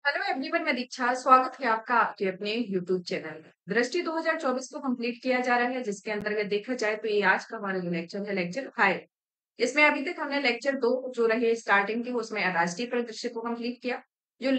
Hello everyone, मैं दीक्षा। स्वागत है आपका आपके अपने यूट्यूब चैनल में। दृष्टि 2024 को कंप्लीट किया जा रहा है, जिसके अंतर्गत देखा जाए तो ये आज का हमारा जो लेक्चर है, लेक्चर 5। इसमें अभी तक हमने लेक्चर 2 जो रहे स्टार्टिंग के, उसमें राष्ट्रीय परिदृश्य को कंप्लीट किया। जो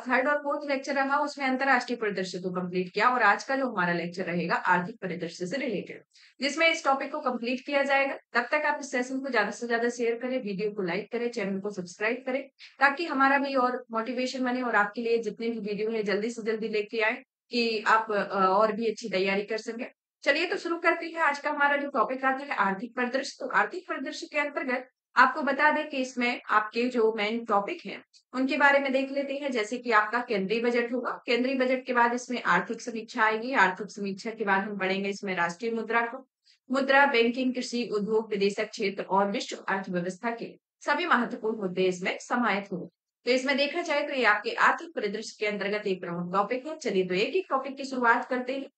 थर्ड और फोर्थ लेक्चर रहा उसमें अंतरराष्ट्रीय परिदृश्य को कंप्लीट किया, और आज का जो हमारा लेक्चर रहेगा आर्थिक परिदृश्य से रिलेटेड, जिसमें इस टॉपिक को कंप्लीट किया जाएगा। तब तक आप इस सेशन को ज्यादा से ज्यादा शेयर करें, वीडियो को लाइक करें, चैनल को सब्सक्राइब करें, ताकि हमारा भी और मोटिवेशन बने और आपके लिए जितने भी वीडियो है जल्दी से जल्दी लेके आए कि आप और भी अच्छी तैयारी कर सकें। चलिए तो शुरू करते हैं। आज का हमारा जो टॉपिक आता है आर्थिक परिदृश्य। तो आर्थिक परिदृश्य के अंतर्गत आपको बता दें कि इसमें आपके जो मेन टॉपिक हैं उनके बारे में देख लेते हैं। जैसे कि आपका केंद्रीय बजट होगा, केंद्रीय बजट के बाद इसमें आर्थिक समीक्षा आएगी, आर्थिक समीक्षा के बाद हम पढ़ेंगे इसमें राष्ट्रीय मुद्रा को। मुद्रा, बैंकिंग, कृषि, उद्योग, विदेशक क्षेत्र और विश्व अर्थव्यवस्था के सभी महत्वपूर्ण मुद्दे इसमें समाहित होंगे। तो इसमें देखा जाए तो ये आपके आर्थिक परिदृश्य के अंतर्गत एक प्रमुख टॉपिक है। चलिए तो एक एक टॉपिक की शुरुआत करते हैं।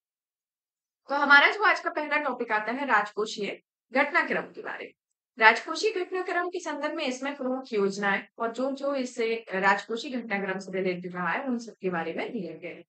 तो हमारा जो आज का पहला टॉपिक आता है राजकोषीय घटनाक्रम के बारे में। राजकोषीय घटनाक्रम के संदर्भ में इसमें प्रमुख योजनाएं और जो जो इससे राजकोषीय घटनाक्रम से रिलेटेड रहा है उन सब के बारे में दिए गए हैं।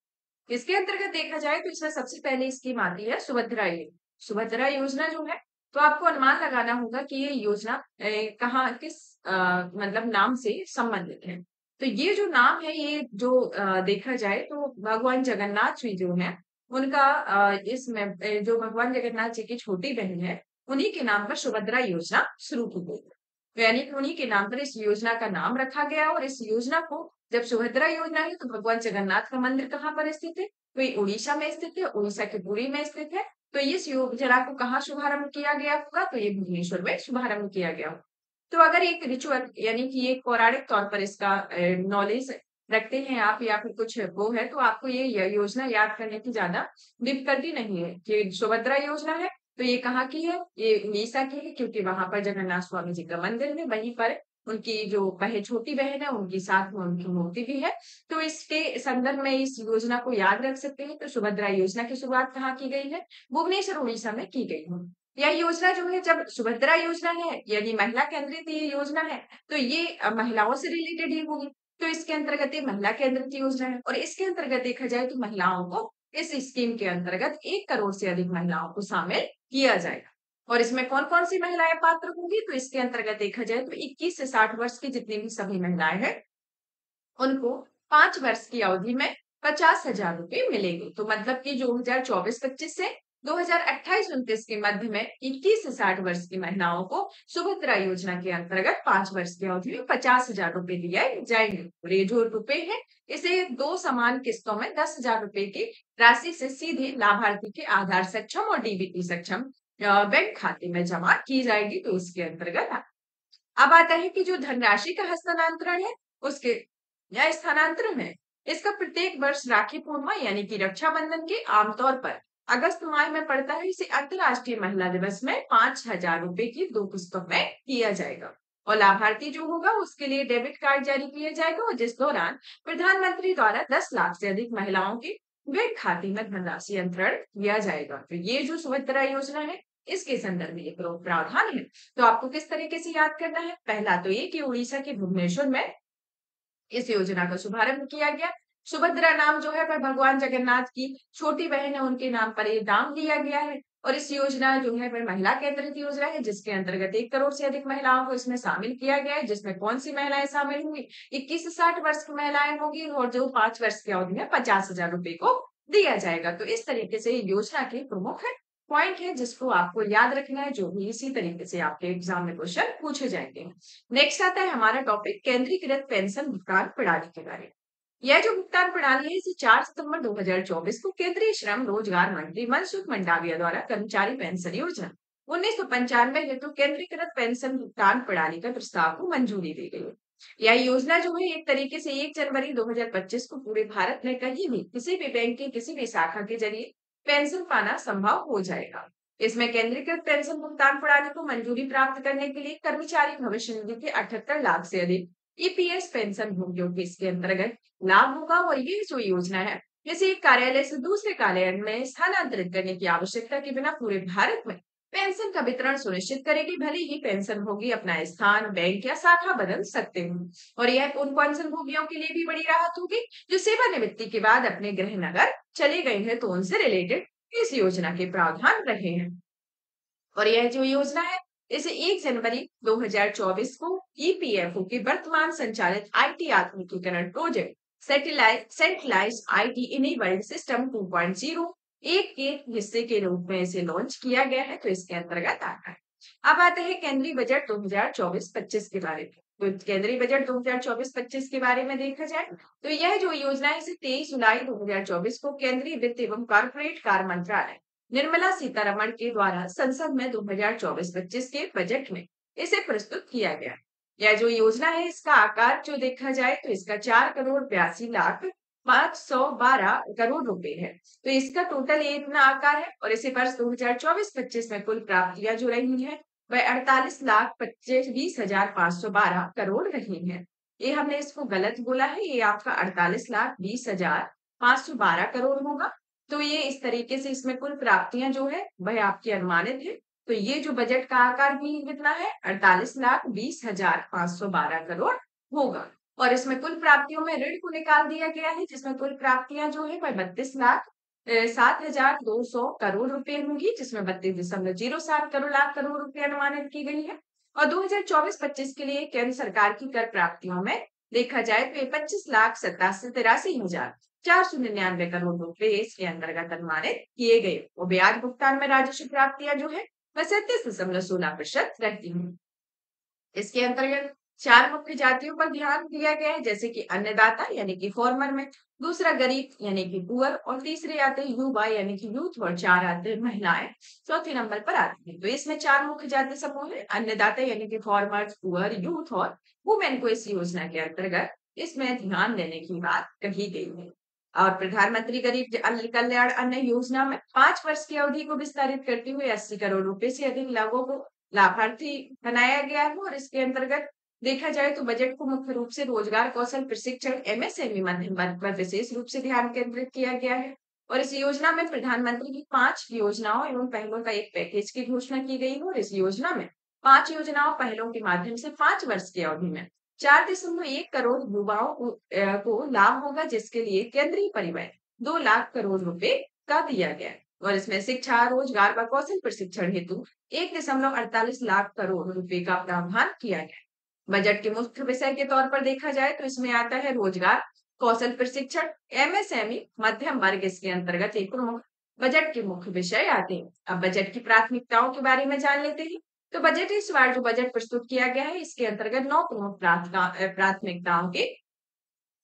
इसके अंतर्गत देखा जाए तो इसमें सबसे पहले स्कीम आती है सुभद्रा योजना। सुभद्रा योजना जो है, तो आपको अनुमान लगाना होगा कि ये योजना कहाँ किस मतलब नाम से संबंधित है। तो ये जो नाम है, ये जो देखा जाए तो भगवान जगन्नाथ जी जो है उनका इसमें जो भगवान जगन्नाथ जी की छोटी बहन है उन्हीं के नाम पर सुभद्रा योजना शुरू की गई। तो यानी कि उन्हीं के नाम पर इस योजना का नाम रखा गया। और इस योजना को जब सुभद्रा योजना है तो भगवान जगन्नाथ का मंदिर कहाँ पर स्थित है? तो ये उड़ीसा में स्थित है, उड़ीसा के पुरी में स्थित है। तो इस योजना को कहाँ शुभारंभ किया गया होगा? तो ये भुवनेश्वर में शुभारंभ किया गया होगा। तो अगर एक रिचुअल यानी कि एक पौराणिक तौर पर इसका नॉलेज रखते हैं आप, या फिर कुछ वो है, तो आपको ये योजना याद करने की ज्यादा डिफिकल्टी नहीं है। कि सुभद्रा योजना है तो ये कहाँ की है? ये उड़ीसा की है, क्योंकि वहां पर जगन्नाथ स्वामी जी का मंदिर है। वहीं पर उनकी जो छोटी बहन है उनकी साथ में उनकी मूर्ति भी है। तो इसके संदर्भ में इस योजना को याद रख सकते हैं। तो सुभद्रा योजना की शुरुआत कहाँ की गई है? भुवनेश्वर उड़ीसा में की गई है। यह योजना जो है, जब सुभद्रा योजना है यानी महिला केंद्रित ये योजना है, तो ये महिलाओं से रिलेटेड ही होगी। तो इसके अंतर्गत ये महिला केंद्रित योजना है, और इसके अंतर्गत देखा जाए तो महिलाओं को इस स्कीम के अंतर्गत 1 करोड़ से अधिक महिलाओं को शामिल किया जाएगा। और इसमें कौन कौन सी महिलाएं पात्र होंगी? तो इसके अंतर्गत देखा जाए तो 21 से 60 वर्ष की जितनी भी सभी महिलाएं हैं उनको 5 वर्ष की अवधि में 50,000 रुपए मिलेंगे। तो मतलब कि 2024-25 से 2028-29 के मध्य में 21 से 60 वर्ष की महिलाओं को सुभद्रा योजना के अंतर्गत 5 वर्ष की अवधि में 50,000 रुपए दिए जाएंगे। और ये जो रुपए है, इसे 2 समान किस्तों में 10,000 रुपए की राशि से सीधे लाभार्थी के आधार सक्षम और डीबीटी सक्षम बैंक खाते में जमा की जाएगी। तो इसके अंतर्गत अब आता है कि जो धनराशि का हस्तांतरण है उसके या स्थानांतरण है, इसका प्रत्येक वर्ष राखी पूर्णिमा यानी कि रक्षाबंधन के आमतौर पर अगस्त माह में पड़ता है। इसे अंतर्राष्ट्रीय महिला दिवस में 5,000 रुपए की 2 किस्तों में किया जाएगा। और लाभार्थी जो होगा उसके लिए डेबिट कार्ड जारी किया जाएगा, और जिस दौरान प्रधानमंत्री द्वारा 10 लाख से अधिक महिलाओं के बैंक खाते में धनराशि अंतरण किया जाएगा। तो ये जो सुभद्रा योजना है इसके संदर्भ में ये प्रावधान है। तो आपको किस तरीके से याद करना है? पहला तो ये कि उड़ीसा के भुवनेश्वर में इस योजना का शुभारंभ किया गया। सुभद्रा नाम जो है पर भगवान जगन्नाथ की छोटी बहन है उनके नाम पर ये नाम दिया गया है। और इस योजना जो है पर महिला केंद्रित योजना है, जिसके अंतर्गत 1 करोड़ से अधिक महिलाओं को इसमें शामिल किया गया है। जिसमें कौन सी महिलाएं शामिल होंगी? 21 से 60 वर्ष की महिलाएं होंगी, और जो 5 वर्ष की अवधि में 50,000 रुपए को दिया जाएगा। तो इस तरीके से ये योजना के प्रमुख है पॉइंट है जिसको आपको याद रखना है, जो भी इसी तरीके से आपके एग्जाम में क्वेश्चन पूछे जाएंगे। नेक्स्ट आता है हमारा टॉपिक केंद्रीकृत पेंशन भुगतान प्रणाली के बारे में। यह जो भुगतान प्रणाली है, इसे 4 सितंबर 2024 को केंद्रीय श्रम रोजगार मंत्री मनसुख मंडाविया द्वारा कर्मचारी पेंशन योजना 1995 हेतु केंद्रीकृत पेंशन भुगतान प्रणाली का प्रस्ताव को मंजूरी दी गई। यह योजना जो है एक तरीके से 1 जनवरी 2025 को पूरे भारत में कहीं भी किसी भी बैंक की किसी भी शाखा के जरिए पेंशन पाना संभव हो जाएगा। इसमें केंद्रीकृत पेंशन भुगतान प्रणाली को मंजूरी प्राप्त करने के लिए कर्मचारी भविष्य निधि के 78 लाख से अधिक ईपीएस पेंशन भोगियों के इसके अंतर्गत लाभ होगा। और ये जो योजना है, इसे एक कार्यालय से दूसरे कार्यालय में स्थानांतरित करने की आवश्यकता के बिना पूरे भारत में पेंशन का वितरण सुनिश्चित करेगी, भले ही पेंशन भोगी अपना स्थान, बैंक या शाखा बदल सकते हो। और यह उन पेंशन भोगियों के लिए भी बड़ी राहत होगी जो सेवानिवृत्ति के बाद अपने गृह नगर चले गए हैं, तो उनसे रिलेटेड इस योजना के प्रावधान रहे हैं। और यह जो योजना है, इसे 1 जनवरी 2024 को ईपीएफओ के वर्तमान संचालित आईटी आधुनिकीकरण project centralised IT enabled system 2.0 एक के हिस्से के रूप में इसे लॉन्च किया गया है, तो इसके अंतर्गत आता है। अब आते हैं केंद्रीय बजट 2024-25 के बारे में। तो केंद्रीय बजट 2024-25 के बारे में देखा जाए, तो यह जो योजना है इसे 23 जुलाई 2024 को केंद्रीय वित्त एवं कॉर्पोरेट कार्य मंत्रालय निर्मला सीतारमण के द्वारा संसद में 2024-25 के बजट में इसे प्रस्तुत किया गया। यह जो योजना है इसका आकार जो देखा जाए तो इसका 4 करोड़ 82 लाख 512 रुपए है। तो इसका टोटल ये इतना आकार है और इसे वर्ष 2024-25 में कुल प्राप्तियां जो रही है वह 48,20,512 करोड़ रही है। ये हमने इसको गलत बोला है, ये आपका 48,20,512 करोड़ होगा। तो ये इस तरीके से इसमें कुल प्राप्तियां जो है वह आपकी अनुमानित है। तो ये जो बजट का आकार भी कितना है, 48,20,512 करोड़ होगा। और इसमें कुल प्राप्तियों में ऋण को निकाल दिया गया है, जिसमें कुल प्राप्तियां जो है वह 32,07,200 करोड़ रुपए होंगी, जिसमें 32,07 करोड़ रुपए अनुमानित की गई है। और 2024-25 के लिए केंद्र सरकार की कर प्राप्तियों में देखा जाए तो ये 25,87,83,499 करोड़ रुपए इसके अंतर्गत अनुमानित किए गए। और ब्याज भुगतान में राजस्व प्राप्तियां जो है वह 37,16% रहती है। इसके अंतर्गत 4 मुख्य जातियों पर ध्यान दिया गया है, जैसे कि अन्नदाता यानी कि फार्मर में, दूसरा गरीब यानी कि पुअर, और तीसरे आते हैं युवा यानी कि यूथ, और 4 आते हैं महिलाएं, चौथे नंबर पर आती है। तो इसमें 4 मुख्य जाति समूह है, अन्नदाता यानी कि फार्मर, पुअर, यूथ और वुमेन को इस योजना के अंतर्गत इसमें ध्यान देने की बात कही गई है। और प्रधानमंत्री गरीब कल्याण अन्न योजना में 5 वर्ष की अवधि को विस्तारित करते हुए 80 करोड़ रुपए से अधिक लोगों को लाभार्थी बनाया गया है। और इसके अंतर्गत देखा जाए तो बजट को मुख्य रूप से रोजगार कौशल प्रशिक्षण एमएसएमई मध्यम वर्ग पर विशेष रूप से ध्यान केंद्रित किया गया है। और इस योजना में प्रधानमंत्री की 5 योजनाओं एवं पहलों का एक पैकेज की घोषणा की गई है। और इस योजना में 5 योजनाओं पहलों के माध्यम से 5 वर्ष की अवधि में 4.1 करोड़ युवाओं को लाभ होगा, जिसके लिए केंद्रीय परिवहन 2 लाख करोड़ रुपए का दिया गया है। और इसमें शिक्षा, रोजगार व कौशल प्रशिक्षण हेतु 1,48 लाख करोड़ रुपए का प्रावधान किया गया। बजट के मुख्य विषय के तौर पर देखा जाए तो इसमें आता है रोजगार, कौशल प्रशिक्षण, एमएसएमई, मध्यम वर्ग इसके अंतर्गत एक प्रमुख बजट के मुख्य विषय आते हैं। अब बजट की प्राथमिकताओं के बारे में जान लेते हैं। तो बजट इस बार जो बजट प्रस्तुत किया गया है इसके अंतर्गत 9 प्रमुख प्राथमिकताओं के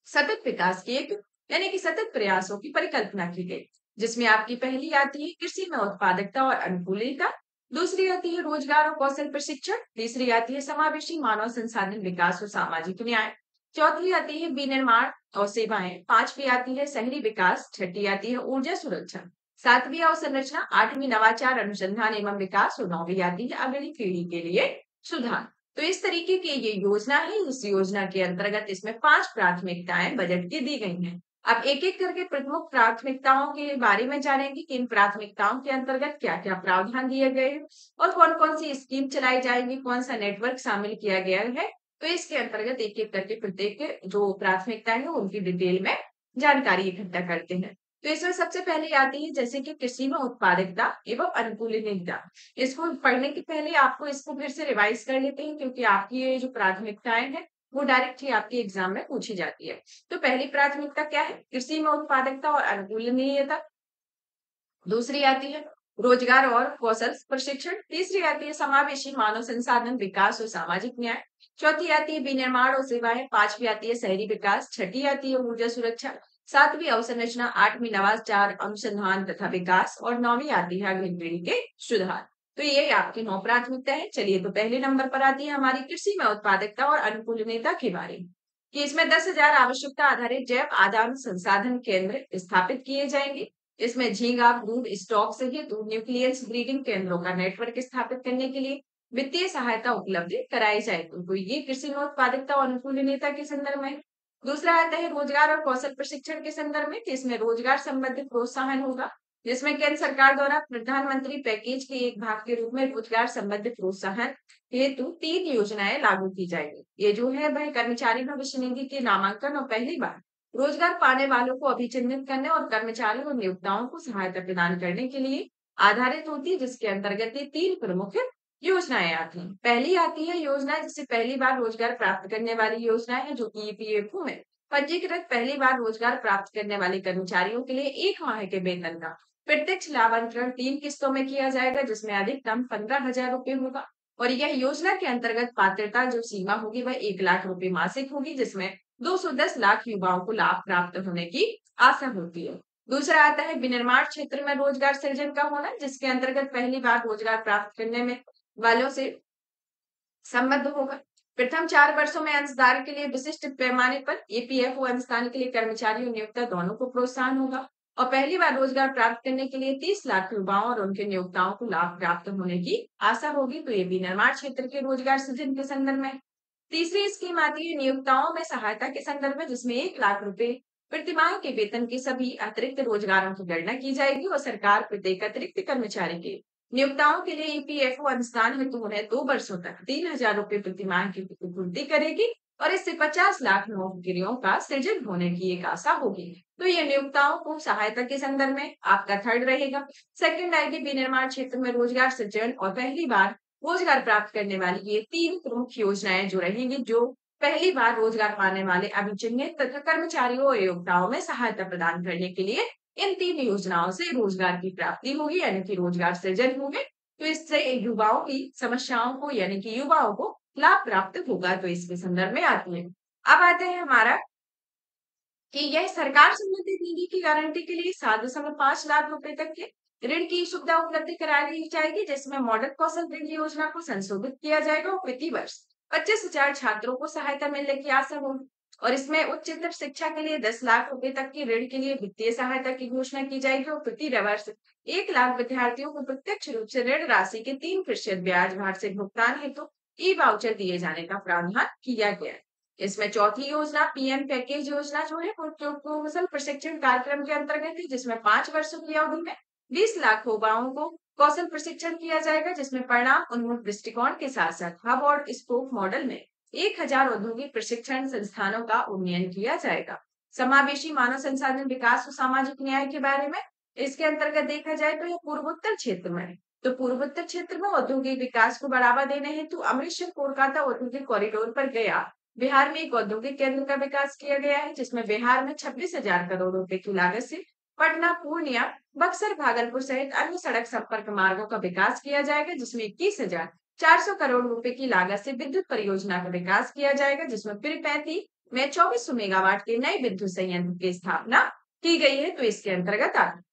सतत विकास की एक यानी कि सतत प्रयासों की परिकल्पना की गई, जिसमें आपकी पहली आती है कृषि में उत्पादकता और अनुकूलता, दूसरी आती है रोजगार और कौशल प्रशिक्षण, तीसरी आती है समावेशी मानव संसाधन विकास और सामाजिक न्याय, चौथी आती है विनिर्माण और सेवाएं, पांचवी आती है शहरी विकास, छठी आती है ऊर्जा सुरक्षा, सातवीं अवसंरचना, आठवीं नवाचार अनुसंधान एवं विकास और नौवीं आती है अगली पीढ़ी के लिए सुधार। तो इस तरीके की ये योजना है। इस योजना के अंतर्गत इसमें 5 प्राथमिकताएं बजट की दी गई हैं। अब एक-एक करके प्रमुख प्राथमिकताओं के बारे में जानेंगे कि इन प्राथमिकताओं के अंतर्गत क्या-क्या प्रावधान दिए गए हैं और कौन-कौन सी स्कीम चलाई जाएगी, कौन सा नेटवर्क शामिल किया गया है। तो इसके अंतर्गत एक-एक करके प्रत्येक जो प्राथमिकताएं हैं उनकी डिटेल में जानकारी इकट्ठा करते हैं। तो इसमें सबसे पहले आती है जैसे कि कृषि में उत्पादकता एवं अनुकूलनीयता। इसको पढ़ने के पहले आपको इसको फिर से रिवाइज कर लेते हैं, क्योंकि आपकी ये जो प्राथमिकताएं हैं वो डायरेक्ट ही आपके एग्जाम में पूछी जाती है। तो पहली प्राथमिकता क्या है, कृषि में उत्पादकता और अनुकूलनीयता। दूसरी आती है रोजगार और कौशल प्रशिक्षण, तीसरी आती है समावेशी मानव संसाधन विकास और सामाजिक न्याय, चौथी आती है विनिर्माण और सेवाएं, पांचवी आती है शहरी विकास, छठी आती है ऊर्जा सुरक्षा, सातवीं अवसंरचना, आठवीं नवाचार अनुसंधान तथा विकास और नौवीं आती है अगली पीढ़ी के सुधार। तो ये आपकी 9 प्राथमिकता है। चलिए, तो पहले नंबर पर आती है हमारी कृषि में उत्पादकता और अनुकूलनीयता के बारे में, कि इसमें 10,000 आवश्यकता आधारित जैव आदान संसाधन केंद्र स्थापित किए जाएंगे। इसमें झींगा ब्रूड स्टॉक सहित न्यूक्लियस ब्रीडिंग केंद्रों का नेटवर्क स्थापित करने के लिए वित्तीय सहायता उपलब्ध कराई जाएगी। तो ये कृषि में उत्पादकता और अनुकूलनीयता के संदर्भ में। दूसरा आता है रोजगार और कौशल प्रशिक्षण के संदर्भ में, कि इसमें रोजगार संबंधित प्रोत्साहन होगा। जिसमें केंद्र सरकार द्वारा प्रधानमंत्री पैकेज के एक भाग के रूप में रोजगार संबंधी प्रोत्साहन हेतु 3 योजनाएं लागू की जाएंगी। ये जो है वह कर्मचारी भविष्य निधि के नामांकन और पहली बार रोजगार पाने वालों को अभिचिन्हित करने और कर्मचारियों और नियोक्ताओं को सहायता प्रदान करने के लिए आधारित होती है, जिसके अंतर्गत ये 3 प्रमुख योजनाएं आती हैं। पहली आती है योजना जिसे पहली बार रोजगार प्राप्त करने वाली योजना है, जो कि ईपीएफओ में पंजीकृत पहली बार रोजगार प्राप्त करने वाले कर्मचारियों के लिए 1 माह के वेतन का प्रत्यक्ष लाभांतरण 3 किस्तों में किया जाएगा, जिसमें अधिकतम 15,000 रुपए होगा। और यह योजना के अंतर्गत पात्रता जो सीमा होगी वह 1 लाख रुपए मासिक होगी, जिसमें 210 लाख युवाओं को लाभ प्राप्त होने की आशा होती है। दूसरा आता है विनिर्माण क्षेत्र में रोजगार सृजन का होना, जिसके अंतर्गत पहली बार रोजगार प्राप्त करने में वालों से संबद्ध होगा। प्रथम 4 वर्षों में अंशदान के लिए विशिष्ट पैमाने पर ईपीएफओ अंशदान के लिए कर्मचारी और नियोक्ता दोनों को प्रोत्साहन होगा। और पहली बार रोजगार प्राप्त करने के लिए 30 लाख युवाओं और उनके नियोक्ताओं को लाभ प्राप्त होने की आशा होगी। तो ये भी निर्माण क्षेत्र के रोजगार सृजन के संदर्भ में। तीसरी स्कीम आती है नियोक्ताओं में सहायता के संदर्भ में, जिसमें 1 लाख रुपए प्रतिमाह के वेतन के सभी अतिरिक्त रोजगारों की गणना की जाएगी और सरकार प्रत्येक अतिरिक्त कर्मचारी के नियोक्ताओं के लिए ईपीएफओ अनुदान हेतु उन्हें 2 वर्षों तक 3,000 रुपए प्रतिमाह की पूर्ति करेगी और इससे 50 लाख नौकरियों का सृजन होने की एक आशा होगी। तो ये नियोक्ताओं को सहायता के संदर्भ में आपका थर्ड रहेगा। सेकंड आएगी विनिर्माण क्षेत्र में रोजगार सृजन और पहली बार रोजगार प्राप्त करने वाली ये 3 प्रमुख योजनाएं जो रहेंगी, जो पहली बार रोजगार पाने वाले अभिचिन्हित तथा कर्मचारियों और नियोक्ताओं में सहायता प्रदान करने के लिए इन 3 योजनाओं से रोजगार की प्राप्ति होगी, यानी कि रोजगार सृजन होंगे। तो इससे युवाओं की समस्याओं को यानी कि युवाओं को लाभ प्राप्त होगा। तो इसके संदर्भ में आती है। अब आते हैं हमारा कि यह सरकार संबंधित निधि की गारंटी के लिए 7.5 लाख रुपए तक के ऋण की सुविधा उपलब्ध करा दी जाएगी, जिसमें मॉडल कौशल ऋण योजना को संशोधित किया जाएगा और प्रति वर्ष 25,000 छात्रों को सहायता मिलने की आशा होगी। और इसमें उच्चतर शिक्षा के लिए 10 लाख रुपए तक की ऋण के लिए वित्तीय सहायता की घोषणा की जाएगी और प्रति वर्ष 1 लाख विद्यार्थियों को प्रत्यक्ष रूप से ऋण राशि के 3% ब्याज भार से भुगतान हेतु ई वाउचर दिए जाने का प्रावधान किया गया है। इसमें चौथी योजना पीएम पैकेज योजना जो है वो कौशल प्रशिक्षण कार्यक्रम के अंतर्गत है, जिसमें 5 वर्षों की अवधि में 20 लाख युवाओं को कौशल प्रशिक्षण किया जाएगा, जिसमें परिणाम उन्मुख दृष्टिकोण के साथ साथ हब और स्पोक मॉडल में 1,000 औद्योगिक प्रशिक्षण संस्थानों का उन्नयन किया जाएगा। समावेशी मानव संसाधन विकास और सामाजिक न्याय के बारे में इसके अंतर्गत देखा जाए तो यह पूर्वोत्तर क्षेत्र में है। तो पूर्वोत्तर क्षेत्र में औद्योगिक विकास को बढ़ावा देने हेतु अमृतसर कोलकाता औद्योगिक कॉरिडोर पर गया बिहार में एक औद्योगिक केंद्र का विकास किया गया है, जिसमें बिहार में 26,000 करोड़ रुपए की लागत से पटना, पूर्णिया, बक्सर, भागलपुर सहित अन्य सड़क संपर्क मार्गों का विकास किया जाएगा, जिसमें 21,400 करोड़ रुपए की लागत से विद्युत परियोजना का विकास किया जाएगा, जिसमें पीरपैंती में 2400 मेगावाट के नए विद्युत संयंत्र की स्थापना की गई है। तो इसके अंतर्गत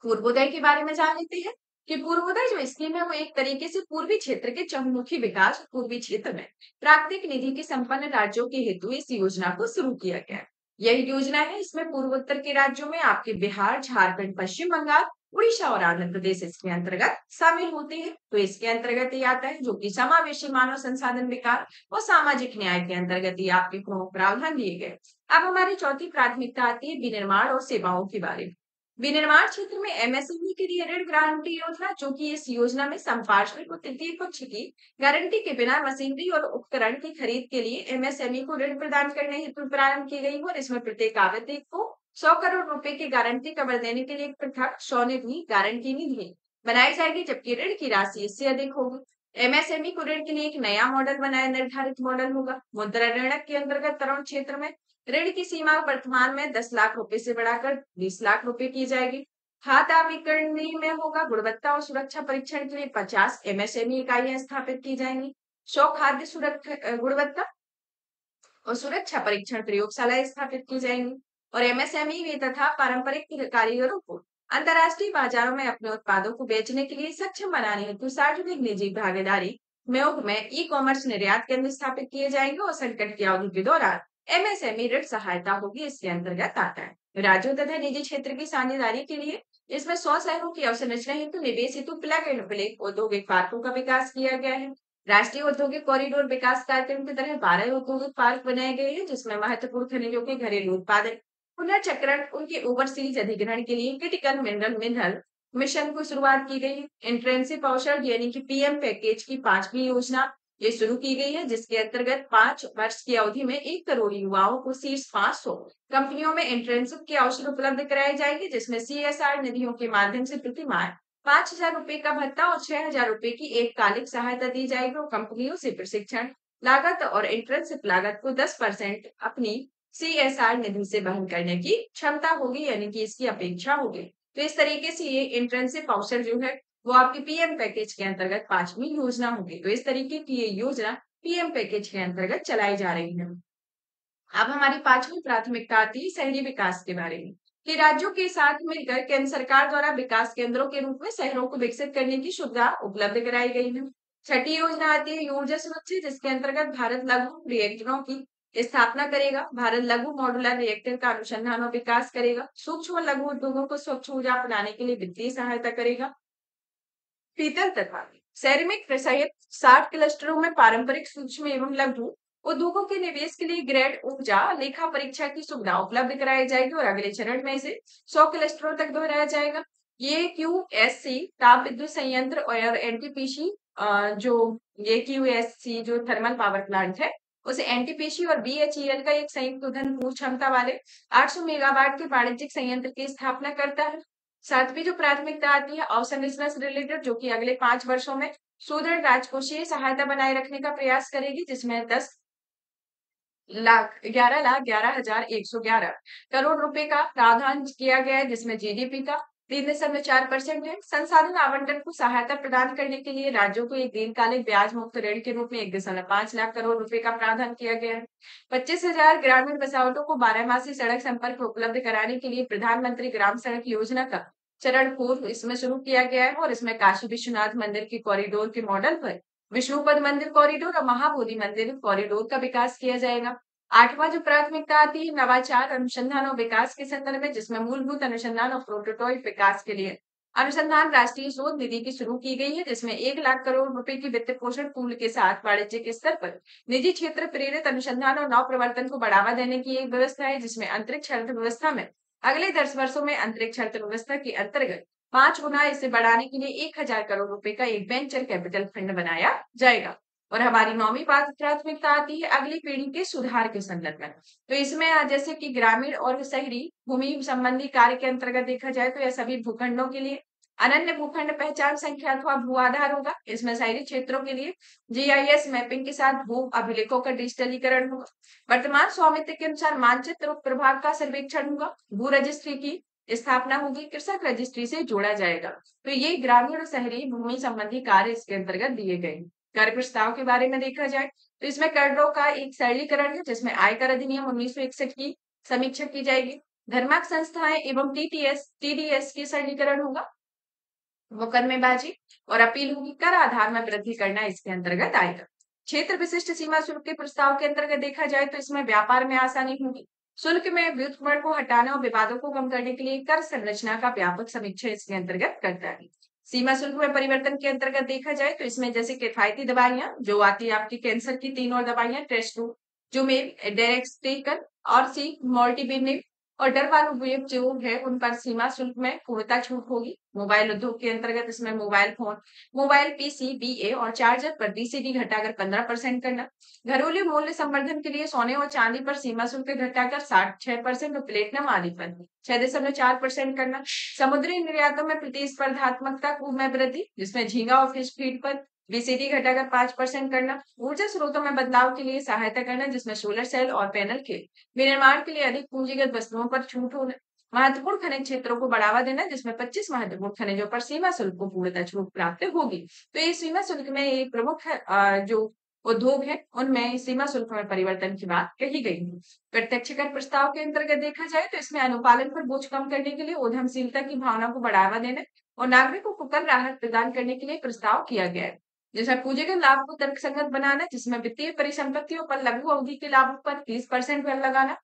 पूर्वोदय के बारे में जान लेते हैं कि पूर्वोदय जो स्कीम है वो एक तरीके से पूर्वी क्षेत्र के चहुमुखी विकास और पूर्वी क्षेत्र में प्राकृतिक निधि के संपन्न राज्यों के हेतु इस योजना को शुरू किया गया है। यही योजना है, इसमें पूर्वोत्तर के राज्यों में आपके बिहार, झारखंड, पश्चिम बंगाल, उड़ीसा और आंध्र प्रदेश इसके अंतर्गत शामिल होते हैं। तो इसके अंतर्गत ये आता है जो कि समावेशी मानव संसाधन विकास और सामाजिक न्याय के अंतर्गत ये आपके प्रमुख प्रावधान दिए गए। अब हमारी चौथी प्राथमिकता आती है विनिर्माण और सेवाओं के बारे में। विनिर्माण क्षेत्र में एमएसएमई के लिए ऋण गारंटी योजना, जो कि इस योजना में संपार्श्विक और तृतीय पक्ष की गारंटी के बिना मशीनरी और उपकरण की खरीद के लिए एमएसएमई को ऋण प्रदान करने हेतु प्रारंभ की गई है। और इसमें प्रत्येक आवेदक को 100 करोड़ रुपए की गारंटी कवर देने के लिए एक पृथक स्वनिधि गारंटी निधि बनाई जाएगी, जबकि ऋण की राशि इससे अधिक होगी। एमएसएमई को ऋण के लिए एक नया मॉडल बनाया निर्धारित मॉडल होगा। मुद्रा ऋण के अंतर्गत तरुण क्षेत्र में ऋण की सीमा वर्तमान में 10 लाख रुपए से बढ़ाकर 20 लाख रुपए की जाएगी। खाद्य अभिकर्णी में होगा गुणवत्ता और सुरक्षा परीक्षण के लिए 50 एमएसएमई इकाइयां स्थापित की जाएंगी। 100 खाद्य सुरक्षा गुणवत्ता और सुरक्षा परीक्षण प्रयोगशालाएं स्थापित की जाएंगी। और एमएसएमई तथा पारंपरिक कारीगरों को अंतर्राष्ट्रीय बाजारों में अपने उत्पादों को बेचने के लिए सक्षम बनाने हेतु सार्वजनिक निजी भागीदारी में ई कॉमर्स निर्यात केंद्र स्थापित किए जाएंगे। और संकट की अवधि के दौरान एमएसएमई ऋण सहायता होगी, इसके अंतर्गत आता है। राज्यों तथा निजी क्षेत्र की साझेदारी के लिए इसमें 100 शहरों की अवसंरचना हेतु निवेश हेतु प्लग एंड प्ले औद्योगिक पार्कों का विकास किया गया है। राष्ट्रीय औद्योगिक कॉरिडोर विकास कार्यक्रम की तरह 12 औद्योगिक पार्क बनाए गए हैं, जिसमें महत्वपूर्ण खनिजों के घरेलू उत्पादन, पुनर्चक्रण उनके ओवरसीज अधिग्रहण के लिए क्रिटिकल मिनरल मिशन को शुरुआत की गई है। इंट्रेंसिव अवसर यानी कि पीएम पैकेज की 5वीं योजना ये शुरू की गई है, जिसके अंतर्गत 5 वर्ष की अवधि में 1 करोड़ युवाओं को शीर्ष 500 कंपनियों में इंट्रेंसिव के अवसर उपलब्ध कराए जाएंगे, जिसमें सीएसआर निधियों के माध्यम से प्रति माह 5,000 रुपए का भत्ता और 6,000 रुपए की एककालिक सहायता दी जाएगी और कंपनियों से प्रशिक्षण लागत और इंट्रेंसिव लागत को 10% अपनी सीएसआर निधि से वहन करने की क्षमता होगी, यानी कि इसकी अपेक्षा होगी। तो इस तरीके से ये इंट्रेंसिव अवसर जो है वो आपके पीएम पैकेज के अंतर्गत 5वीं योजना होगी। तो इस तरीके की ये योजना पीएम पैकेज के अंतर्गत चलाई जा रही है। अब हमारी 5वीं प्राथमिकता आती है शहरी विकास के बारे में, कि राज्यों के साथ मिलकर केंद्र सरकार द्वारा विकास केंद्रों के रूप में शहरों को विकसित करने की सुविधा उपलब्ध कराई गई है। छठी योजना आती है ऊर्जा सुरक्षा, जिसके अंतर्गत भारत लघु रिएक्टरों की स्थापना करेगा। भारत लघु मॉड्यूलर रिएक्टर का अनुसंधान और विकास करेगा। सूक्ष्म और लघु उद्योगों को स्वच्छ ऊर्जा अपनाने के लिए वित्तीय सहायता करेगा। पीतल तथा सेरेमिक सहित 60 क्लस्टरों में पारंपरिक सूक्ष्म एवं लघु उद्योगों के निवेश के लिए ग्रेड ऊर्जा लेखा परीक्षा की सुविधा उपलब्ध कराई जाएगी और अगले चरण में इसे 100 क्लस्टरों तक दोहराया जाएगा। ये क्यूएससी ताप विद्युत संयंत्र और एनटीपीसी जो ये क्यूएससी जो थर्मल पावर प्लांट है उसे एनटीपीसी और बीएचईएल का एक संयुक्त ईंधन पूर्ण क्षमता वाले 800 मेगावाट के वाणिज्यिक संयंत्र की स्थापना करता है। 7वीं जो प्राथमिकता आती है अवसंरचना से रिलेटेड, जो कि अगले 5 वर्षों में सुदृढ़ राजकोषीय सहायता बनाए रखने का प्रयास करेगी, जिसमें 11,11,111 करोड़ रुपए का प्रावधान किया गया है, जिसमें जीडीपी का 3.4% है। संसाधन आवंटन को सहायता प्रदान करने के लिए राज्यों को एक दीर्घकालिक ब्याज मुक्त ऋण के रूप में 1.5 लाख करोड़ रुपए का प्रावधान किया गया है। 25,000 ग्रामीण बसावटों को 12 मासी सड़क संपर्क उपलब्ध कराने के लिए प्रधानमंत्री ग्राम सड़क योजना का चरण पूर्व इसमें शुरू किया गया है और इसमें काशी विश्वनाथ मंदिर के कॉरिडोर के मॉडल पर विष्णुपद मंदिर कॉरिडोर और महाबोधि मंदिर कॉरिडोर का विकास किया जाएगा। 8वां जो प्राथमिकता आती है नवाचार अनुसंधान और विकास के संदर्भ में, जिसमें मूलभूत अनुसंधान और प्रोटोटाइप विकास के लिए अनुसंधान राष्ट्रीय शोध निधि की शुरू की गई है, जिसमें 1 लाख करोड़ रुपए की वित्त पोषण पूल के साथ वाणिज्यिक स्तर पर निजी क्षेत्र प्रेरित अनुसंधान और नव प्रवर्तन को बढ़ावा देने की एक व्यवस्था है, जिसमें अंतरिक्ष अर्थव्यवस्था में अगले 10 वर्षों में अंतरिक्ष अर्थव्यवस्था के अंतर्गत 5 गुना इसे बढ़ाने के लिए 1,000 करोड़ रुपए का एक वेंचर कैपिटल फंड बनाया जाएगा। और हमारी 9वीं प्राथमिकता आती है अगली पीढ़ी के सुधार के संदर्भ में। तो इसमें जैसे कि ग्रामीण और शहरी भूमि संबंधी कार्य के अंतर्गत देखा जाए तो यह सभी भूखंडों के लिए अनन्य भूखंड पहचान संख्या अथवा भू आधार होगा। इसमें शहरी क्षेत्रों के लिए जीआईएस मैपिंग के साथ भू अभिलेखों का डिजिटलीकरण होगा। वर्तमान स्वामित्व के अनुसार मानचित्र उप प्रभाग का सर्वेक्षण होगा। भू रजिस्ट्री की स्थापना होगी। कृषक रजिस्ट्री से जोड़ा जाएगा। तो ये ग्रामीण और शहरी भूमि संबंधी कार्य इसके अंतर्गत दिए गए। कार्य प्रस्ताव के बारे में देखा जाए तो इसमें करों का एक सरलीकरण है, जिसमें आयकर अधिनियम 1961 की समीक्षा की जाएगी। धर्मार्थ संस्थाएं एवं टीडीएस की सरलीकरण होगा। मुकदमेबाजी और अपील होगी। कर आधार में वृद्धि करना इसके अंतर्गत आएगा। क्षेत्र विशिष्ट सीमा शुल्क के प्रस्ताव के अंतर्गत देखा जाए तो इसमें व्यापार में आसानी होगी। शुल्क में व्युत्पन्न को हटाने और विवादों को कम करने के लिए कर संरचना का व्यापक समीक्षा इसके अंतर्गत करता है। सीमा शुल्क में परिवर्तन के अंतर्गत देखा जाए तो इसमें जैसे किफायती दवाइयां जो आती है आपकी कैंसर की 3 और दवाइयां टेस्टो जो में डेरेक्सटेकन और सी मॉल्टीबिनिव और डरवालुब जो है उन पर सीमा शुल्क में पूर्णता छूट होगी। मोबाइल उद्योग के अंतर्गत इसमें mobile phone, mobile PC, BA और चार्जर पर बीसीडी घटाकर 15% करना। घरेलू मूल्य संवर्धन के लिए सोने और चांदी पर सीमा शुल्क घटाकर 6% और प्लेटिनम आदि पर 6.4% करना। समुद्री निर्यातों में प्रतिस्पर्धात्मकता में वृद्धि, जिसमें झींगा और फिश फीड पर बीसीडी घटाकर 5% करना। ऊर्जा स्रोतों में बदलाव के लिए सहायता करना, जिसमें सोलर सेल और पैनल के विनिर्माण के लिए अधिक पूंजीगत वस्तुओं पर छूट होना। महत्वपूर्ण खनिज क्षेत्रों को बढ़ावा देना, जिसमें 25 महत्वपूर्ण खनिजों पर सीमा शुल्क को पूर्णतः छूट प्राप्त होगी। तो ये सीमा शुल्क में एक प्रमुख जो उद्योग है उनमें सीमा शुल्क में परिवर्तन की बात कही गई है। प्रत्यक्ष कर प्रस्ताव के अंतर्गत देखा जाए तो इसमें अनुपालन पर बोझ कम करने के लिए उद्यमशीलता की भावना को बढ़ावा देने और नागरिकों को कर राहत प्रदान करने के लिए प्रस्ताव किया गया है। जैसा पूंजीगत लाभ को तर्कसंगत बनाना, जिसमें वित्तीय परिसंपत्तियों पर लघु अवधि के लाभों पर 30% कर लगाना।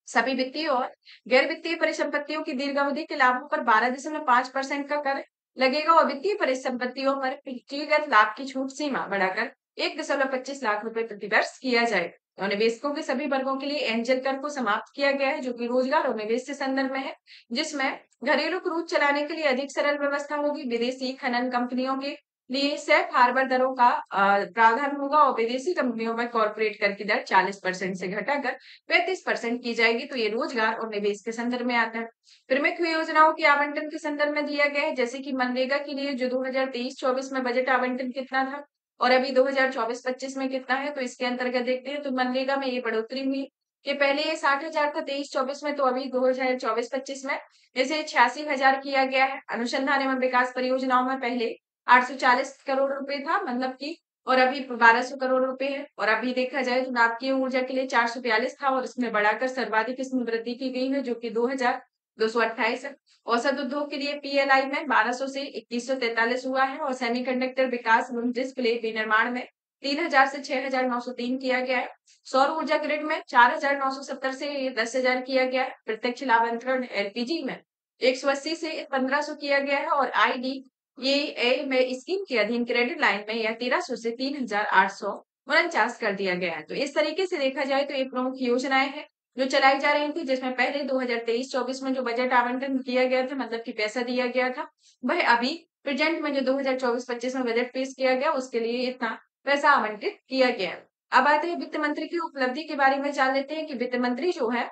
सभी वित्तीय और गैर वित्तीय परिसंपत्तियों की दीर्घ अवधि के लाभों पर 12.5% का कर लगेगा और वित्तीय परिसंपत्तियों पर व्यक्तिगत लाभ की छूट सीमा बढ़ाकर 1.25 लाख रुपए प्रति वर्ष किया जाएगा। और निवेशकों के सभी वर्गों के लिए एंजल कर को समाप्त किया गया है, जो कि रोजगार और निवेश से संदर्भ में है, जिसमें घरेलू क्रूज चलाने के लिए अधिक सरल व्यवस्था होगी। विदेशी खनन कंपनियों के लिए सेफ हार्बर दरों का प्रावधान होगा और विदेशी कंपनियों में कॉर्पोरेट कर की दर 40% से घटाकर 35% की जाएगी। तो ये रोजगार और निवेश के संदर्भ में आता है। प्रमुख योजनाओं के आवंटन के संदर्भ में दिया गया है, जैसे कि मनरेगा के लिए जो 2023-24 में बजट आवंटन कितना था और अभी 2024-25 में कितना है, तो इसके अंतर्गत देखते हैं। तो मनरेगा में ये बढ़ोतरी हुई कि पहले ये 60,000 था 23-24 में, तो अभी 2024-25 में इसे 86,000 किया गया है। अनुसंधान एवं विकास परियोजनाओं में पहले 840 करोड़ रुपए था, मतलब कि, और अभी 1200 करोड़ रुपए है। और अभी देखा जाए तो नाभिकीय ऊर्जा के लिए 442 था और इसमें बढ़ाकर सर्वाधिक इसमें वृद्धि की गई है, जो कि 2,228 है। औसत उद्योग के लिए पीएलआई में 1200 से 2143 हुआ है और सेमीकंडक्टर विकास एवं डिस्प्ले विनिर्माण में 3,000 से 6,903 किया गया है। सौर ऊर्जा ग्रिड में 4,970 से 10,000 किया गया है। प्रत्यक्ष लाभ अंतरण एलपीजी में 180 से 1,500 किया गया है और आईडी ये ए में स्कीम के अधीन क्रेडिट लाइन में यह 1,300 से 3,849 कर दिया गया है। तो इस तरीके से देखा जाए तो ये प्रमुख योजनाएं हैं जो चलाई जा रही थी, जिसमें पहले 2023-24 में जो बजट आवंटन किया गया था, मतलब कि पैसा दिया गया था, वह अभी प्रेजेंट में जो 2024-25 में बजट पेश किया गया उसके लिए इतना पैसा आवंटित किया गया। अब आते हैं वित्त मंत्री की उपलब्धि के बारे में जान लेते हैं कि वित्त मंत्री जो है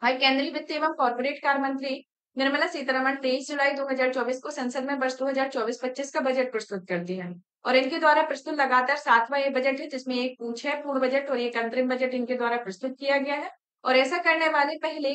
केंद्रीय वित्त एवं कॉर्पोरेट कार्य मंत्री निर्मला सीतारमण 23 जुलाई 2024 को संसद में वर्ष 2024-25 का बजट प्रस्तुत करती है और इनके द्वारा प्रस्तुत लगातार 7वां ये बजट है, जिसमें एक पूर्ण बजट और एक अंतरिम बजट इनके द्वारा प्रस्तुत किया गया है। और ऐसा करने वाले पहले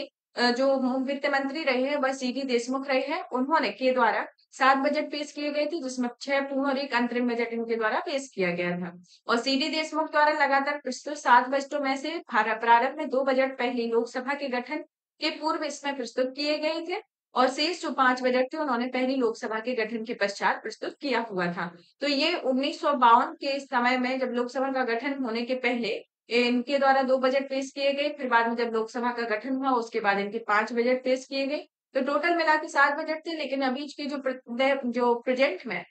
जो वित्त मंत्री रहे हैं वह सीडी देशमुख रहे हैं। उन्होंने के द्वारा 7 बजट पेश किए गए थे, जिसमें 6 पूर्ण और एक अंतरिम बजट इनके द्वारा पेश किया गया था। और सीडी देशमुख द्वारा लगातार प्रस्तुत 7 बजटों में से प्रारंभ में 2 बजट पहले लोकसभा के गठन के पूर्व इसमें प्रस्तुत किए गए थे और शेष जो 5 बजट थे उन्होंने पहली लोकसभा के गठन के पश्चात प्रस्तुत किया हुआ था। तो ये 1952 के समय में जब लोकसभा का गठन होने के पहले इनके द्वारा 2 बजट पेश किए गए, फिर बाद में जब लोकसभा का गठन हुआ उसके बाद इनके 5 बजट पेश किए गए। तो टोटल मिला के 7 बजट थे, लेकिन अभी के जो प्रेजेंट में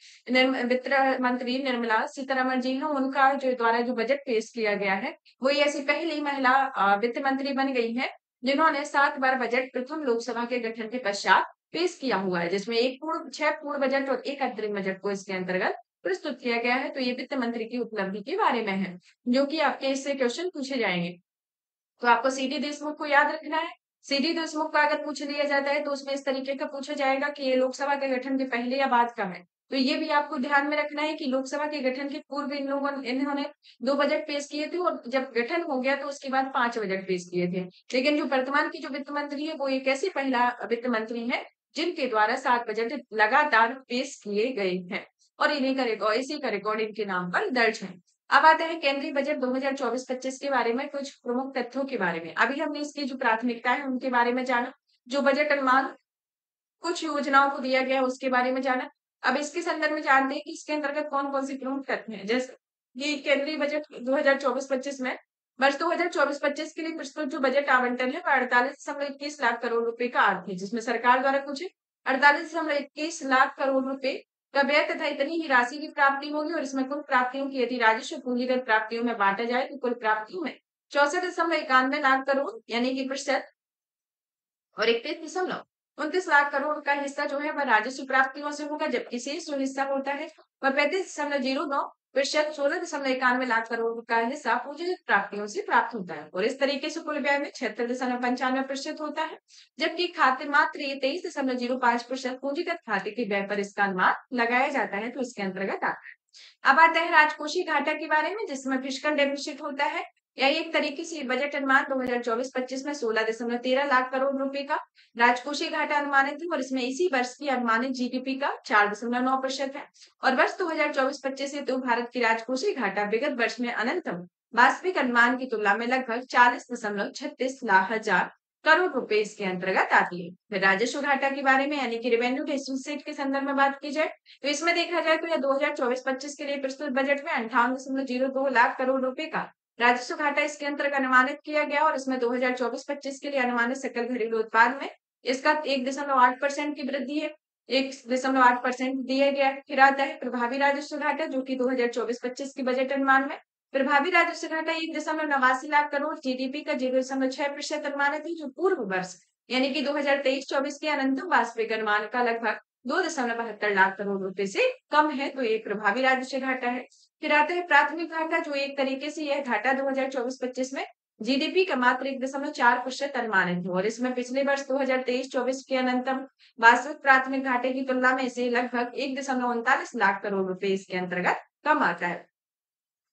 वित्त मंत्री निर्मला सीतारमण जी हैं, उनका जो द्वारा जो बजट पेश किया गया है वो ये ऐसी पहली महिला वित्त मंत्री बन गई है जिन्होंने 7 बार बजट प्रथम लोकसभा के गठन के पश्चात पेश किया हुआ है, जिसमें 6 पूर्ण बजट और एक अंतरिम बजट को इसके अंतर्गत प्रस्तुत किया गया है। तो ये वित्त मंत्री की उपलब्धि के बारे में है, जो कि आपके इससे क्वेश्चन पूछे जाएंगे। तो आपको सीडी देशमुख को याद रखना है। सीडी देशमुख का अगर पूछ लिया जाता है तो उसमें इस तरीके का पूछा जाएगा कि ये लोकसभा के गठन के पहले या बाद का है। तो ये भी आपको ध्यान में रखना है कि लोकसभा के गठन के पूर्व इन्होंने 2 बजट पेश किए थे और जब गठन हो गया तो उसके बाद 5 बजट पेश किए थे। लेकिन जो वर्तमान की जो वित्त मंत्री है वो एक ऐसी महिला वित्त मंत्री है जिनके द्वारा 7 बजट लगातार पेश किए गए हैं और इसी का रिकॉर्ड इनके नाम पर दर्ज है। अब आते हैं केंद्रीय बजट 2024-25 के बारे में कुछ प्रमुख तथ्यों के बारे में। अभी हमने इसकी जो प्राथमिकता है उनके बारे में जाना, जो बजट अनुमान कुछ योजनाओं को दिया गया है उसके बारे में जाना। अब इसके संदर्भ में जानते हैं कि इसके अंतर्गत कौन-कौन सी प्रमुख तथ्य हैं। जैसे कि केंद्रीय बजट 2024-25 में वर्ष 2024-25 के लिए प्रस्तुत जो बजट आवंटन है वह 48.21 लाख करोड़ रुपए का है, जिसमें सरकार द्वारा कुछ 48.21 लाख करोड़ रुपए का व्यय तथा इतनी ही राशि की प्राप्ति होगी और इसमें कुल प्राप्तियों की यदि राजस्व पूंजीगत प्राप्तियों में बांटा जाए तो कुल प्राप्तियों में 64.91 लाख करोड़ यानी कि प्रतिशत और 31.29 लाख करोड़ का हिस्सा जो है वह राजस्व प्राप्तियों से होगा, जबकि शेष जो हिस्सा होता है वह 35.09% 16.91 लाख करोड़ का हिस्सा पूंजीगत प्राप्तियों से प्राप्त होता है और इस तरीके से कुल व्यय में 76.95% होता है, जबकि खाते मात्र ये 23.05% पूंजीगत खाते के व्यय पर इसका अनुमान लगाया जाता है। तो इसके अंतर्गत आता है। अब आता है राजकोषीय घाटा के बारे में, जिसमें फिस्कल डेफिसिट होता है। यही एक तरीके से बजट अनुमान 2024-25 में 16.13 लाख करोड़ रुपए का राजकोषीय घाटा अनुमानित है और इसमें इसी वर्ष की अनुमानित जीडीपी का 4.9% है और वर्ष 2024-25 हेतु भारत की राजकोषीय घाटा विगत वर्ष में अनंतम वास्तविक अनुमान की तुलना में लगभग 40.36 लाख हजार करोड़ रुपए इसके अंतर्गत आती है। फिर राजस्व घाटा के बारे में यानी कि रेवेन्यू डेफिसिट के संदर्भ में बात की जाए तो इसमें देखा जाए तो यह 2024-25 के लिए प्रस्तुत बजट में 58.02 लाख करोड़ रुपए का राजस्व घाटा इसके अंतर्गत अनुमानित किया गया और इसमें 2024-25 के लिए अनुमानित सकल घरेलू उत्पाद में इसका 1.8% की वृद्धि है, 1.8% दिया गया है। फिर आता है प्रभावी राजस्व घाटा जो कि 2024-25 के बजट अनुमान में प्रभावी राजस्व घाटा 1.89 लाख करोड़, जीडीपी का 0.6% अनुमानित है, जो पूर्व वर्ष यानी कि 2023-24 के अनंतम वास्तविक अनुमान का लगभग 2.72 लाख करोड़ रुपए से कम है। तो ये प्रभावी राजस्व घाटा है। फिर आता है प्राथमिक घाटा, जो एक तरीके से यह घाटा 2024-25 में जीडीपी का मात्र 1.4% अनुमानित है और इसमें पिछले वर्ष 2023-24 के अनंतम वास्तविक प्राथमिक घाटे की तुलना में इसे लगभग 1.39 लाख करोड़ रुपए इसके अंतर्गत कम आता है।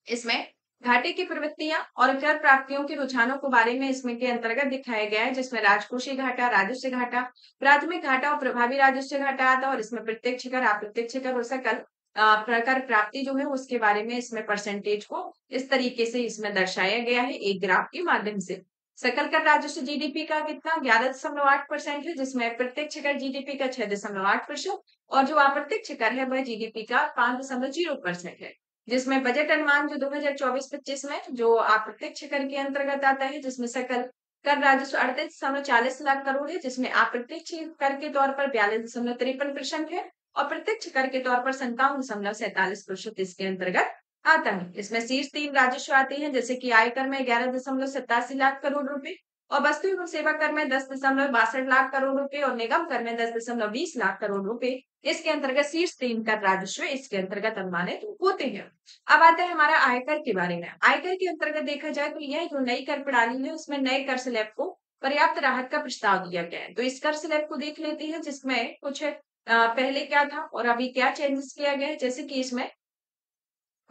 इसमें घाटे की प्रवृत्तियां और कर प्राप्तियों के रुझानों के बारे में इसमें के अंतर्गत दिखाया गया है, जिसमें राजकोषीय घाटा, राजस्व घाटा, प्राथमिक घाटा और प्रभावी राजस्व घाटा आता है और इसमें प्रत्यक्ष कर, अप्रत्यक्ष कर और सकल प्रकार प्राप्ति जो है उसके बारे में इसमें परसेंटेज को इस तरीके से इसमें दर्शाया गया है एक ग्राफ के माध्यम से। सकल कर राजस्व जीडीपी का कितना 11.8% है, जिसमें प्रत्यक्ष कर जीडीपी का 6.8% और जो अप्रत्यक्ष कर है वह जीडीपी का 5.0% है। जिसमें बजट अनुमान जो 2024-25 में जो अप्रत्यक्ष कर के अंतर्गत आता है, जिसमें सकल कर राजस्व 38.40 लाख करोड़ है, जिसमें अप्रत्यक्ष कर के तौर पर 42.53% है और प्रत्यक्ष कर के तौर पर 57.47% इसके अंतर्गत आता है। इसमें शीर्ष 3 राजस्व आते हैं, जैसे कि आयकर में 11.87 लाख करोड़ रुपए और वस्तु एवं सेवा कर में 10.62 लाख करोड़ रुपए और निगम कर में 10.20 लाख करोड़ रुपए इसके अंतर्गत शीर्ष 3 कर राजस्व इसके अंतर्गत अनुमानित होते हैं। अब आता है हमारा आयकर के बारे में। आयकर के अंतर्गत देखा जाए तो यह जो नई कर प्रणाली है उसमें नए कर स्लैब को पर्याप्त राहत का प्रस्ताव दिया गया है। तो इस कर स्लैब को देख लेते हैं, जिसमें कुछ पहले क्या था और अभी क्या चेंजेस किया गया है। जैसे कि इसमें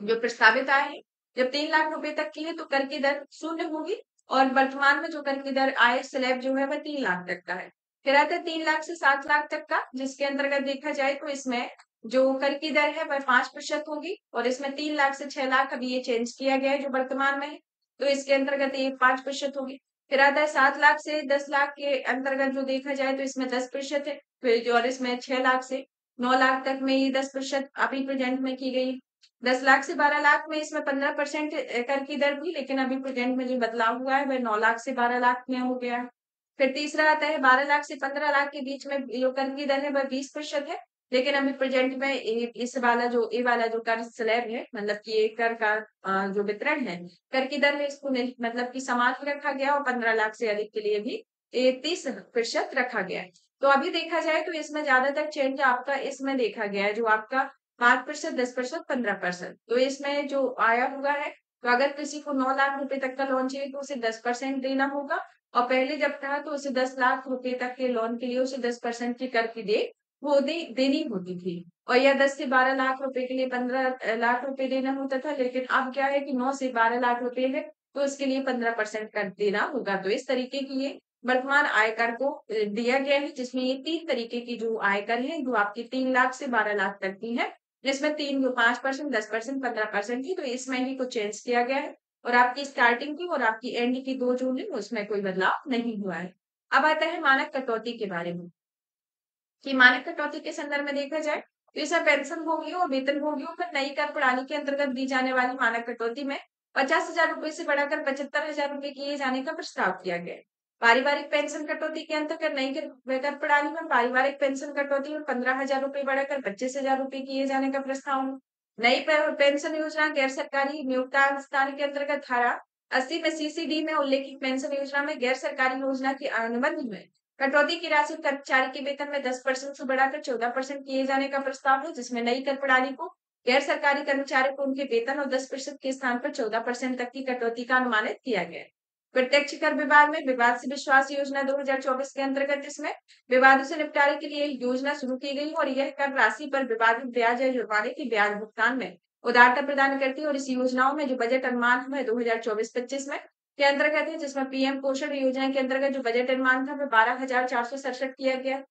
जो प्रस्तावित आय है जब 3 लाख रुपए तक की है तो कर की दर 0 होगी और वर्तमान में जो कर की दर आय स्लैब जो है वह 3 लाख तक का है। फिर आता है 3 लाख से 7 लाख तक का, जिसके अंतर्गत देखा जाए तो इसमें जो कर की दर है वह 5% होगी और इसमें 3 लाख से 6 लाख अभी ये चेंज किया गया है जो वर्तमान में है, तो इसके अंतर्गत ये 5% होगी। फिर आता है 7 लाख से 10 लाख के अंतर्गत जो देखा जाए तो इसमें 10% है। फिर जो और इसमें 6 लाख से 9 लाख तक में ये 10% अभी प्रेजेंट में की गई। 10 लाख से 12 लाख में इसमें 15% कर की दर थी, लेकिन अभी प्रेजेंट में जो बदलाव हुआ है वह 9 लाख से 12 लाख में हो गया है। फिर तीसरा आता है 12 लाख से 15 लाख के बीच में जो कर की दर है वह 20% है, लेकिन अभी प्रेजेंट में इस वाला जो ये वाला जो कर स्लैब है मतलब कि ये कर का जो वितरण है कर की दर है इसको मतलब कि समान ही रखा गया और 15 लाख से अधिक के लिए भी 30% रखा गया है। तो अभी देखा जाए तो इसमें ज्यादातर चेंज आपका इसमें देखा गया है, जो आपका 5%, 10%, 15%। तो इसमें जो आया हुआ है, तो अगर किसी को 9 लाख रुपए तक का लोन चाहिए तो उसे 10% देना होगा और पहले जब था तो उसे 10 लाख रुपए तक के लोन के लिए उसे 10% की कर की दे वो देनी होती थी और या 10 से 12 लाख रुपए के लिए 15 लाख रुपए देना होता था, लेकिन अब क्या है कि 9 से 12 लाख रुपए है तो इसके लिए 15% कर देना होगा। तो इस तरीके की ये वर्तमान आयकर को दिया गया है, जिसमें ये 3 तरीके की जो आयकर है जो आपकी 3 लाख से 12 लाख तक की है, जिसमें 3 जो 5%, 10%, 15% की, तो इसमें ही कुछ चेंज किया गया है और आपकी स्टार्टिंग की और आपकी एंड की 2 जून है उसमें कोई बदलाव नहीं हुआ है। अब आता है मानक कटौती के बारे में कि मानक कटौती के संदर्भ में देखा जाए तो इसमें पेंशनभोगियों और वेतनभोगियों पर नई कर प्रणाली के अंतर्गत दी जाने वाली मानक कटौती में 50,000 रुपए से बढ़ाकर 75,000 रुपए किए जाने का प्रस्ताव किया गया है। पारिवारिक पेंशन कटौती के अंतर्गत नई कर प्रणाली में पारिवारिक पेंशन कटौती में 15,000 रुपए बढ़ाकर 25,000 रुपए किए जाने का प्रस्ताव है। नई पेंशन योजना गैर सरकारी नियोक्ता स्थान के अंतर्गत धारा 80 में सीसीडी में उल्लेखित पेंशन योजना में गैर सरकारी योजना के अनुबंध में कटौती की राशि कर्मचारी के वेतन में 10% से बढ़ाकर 14% किए जाने का प्रस्ताव है, जिसमें नई कर प्रणाली को गैर सरकारी कर्मचारियों को उनके वेतन और 10% के स्थान पर 14% तक की कटौती का अनुमानित किया गया है। प्रत्यक्ष कर विभाग में विवाद से विश्वास योजना 2024 के अंतर्गत इसमें विवादों से निपटारे के लिए एक योजना शुरू की गई और यह कर राशि पर विवादित ब्याज या जुर्माने के ब्याज भुगतान में उदारता प्रदान करती है और इस योजनाओं में जो बजट अनुमान है 2024-25 में के अंतर्गत है, जिसमें पीएम पोषण योजना के अंतर्गत जो बजट अनुमान था वह 12,467 किया गया।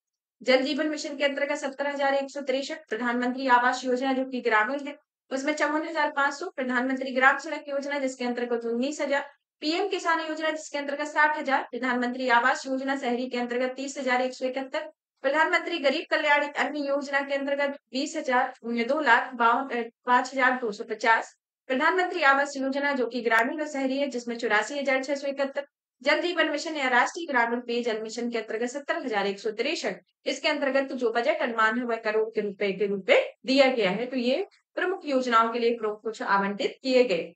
जल जीवन मिशन के अंतर्गत 17,163, प्रधानमंत्री आवास योजना जो कि ग्रामीण है उसमें 54,500, प्रधानमंत्री ग्राम सड़क योजना जिसके अंतर्गत 19,000, पीएम किसान योजना जिसके अंतर्गत 60,000, प्रधानमंत्री आवास योजना शहरी के अंतर्गत 30,171, प्रधानमंत्री गरीब कल्याण अन्न योजना के अंतर्गत 20,000 2,05,250, प्रधानमंत्री आवास योजना जो कि ग्रामीण और शहरी है जिसमें 84,671, जल जीवन मिशन या राष्ट्रीय ग्रामीण पेयजल मिशन के अंतर्गत 70,163, इसके अंतर्गत जो बजट अनुमान है वह करोड़ के रुपए दिया गया है। तो ये प्रमुख योजनाओं के लिए कुछ आवंटित किए गए।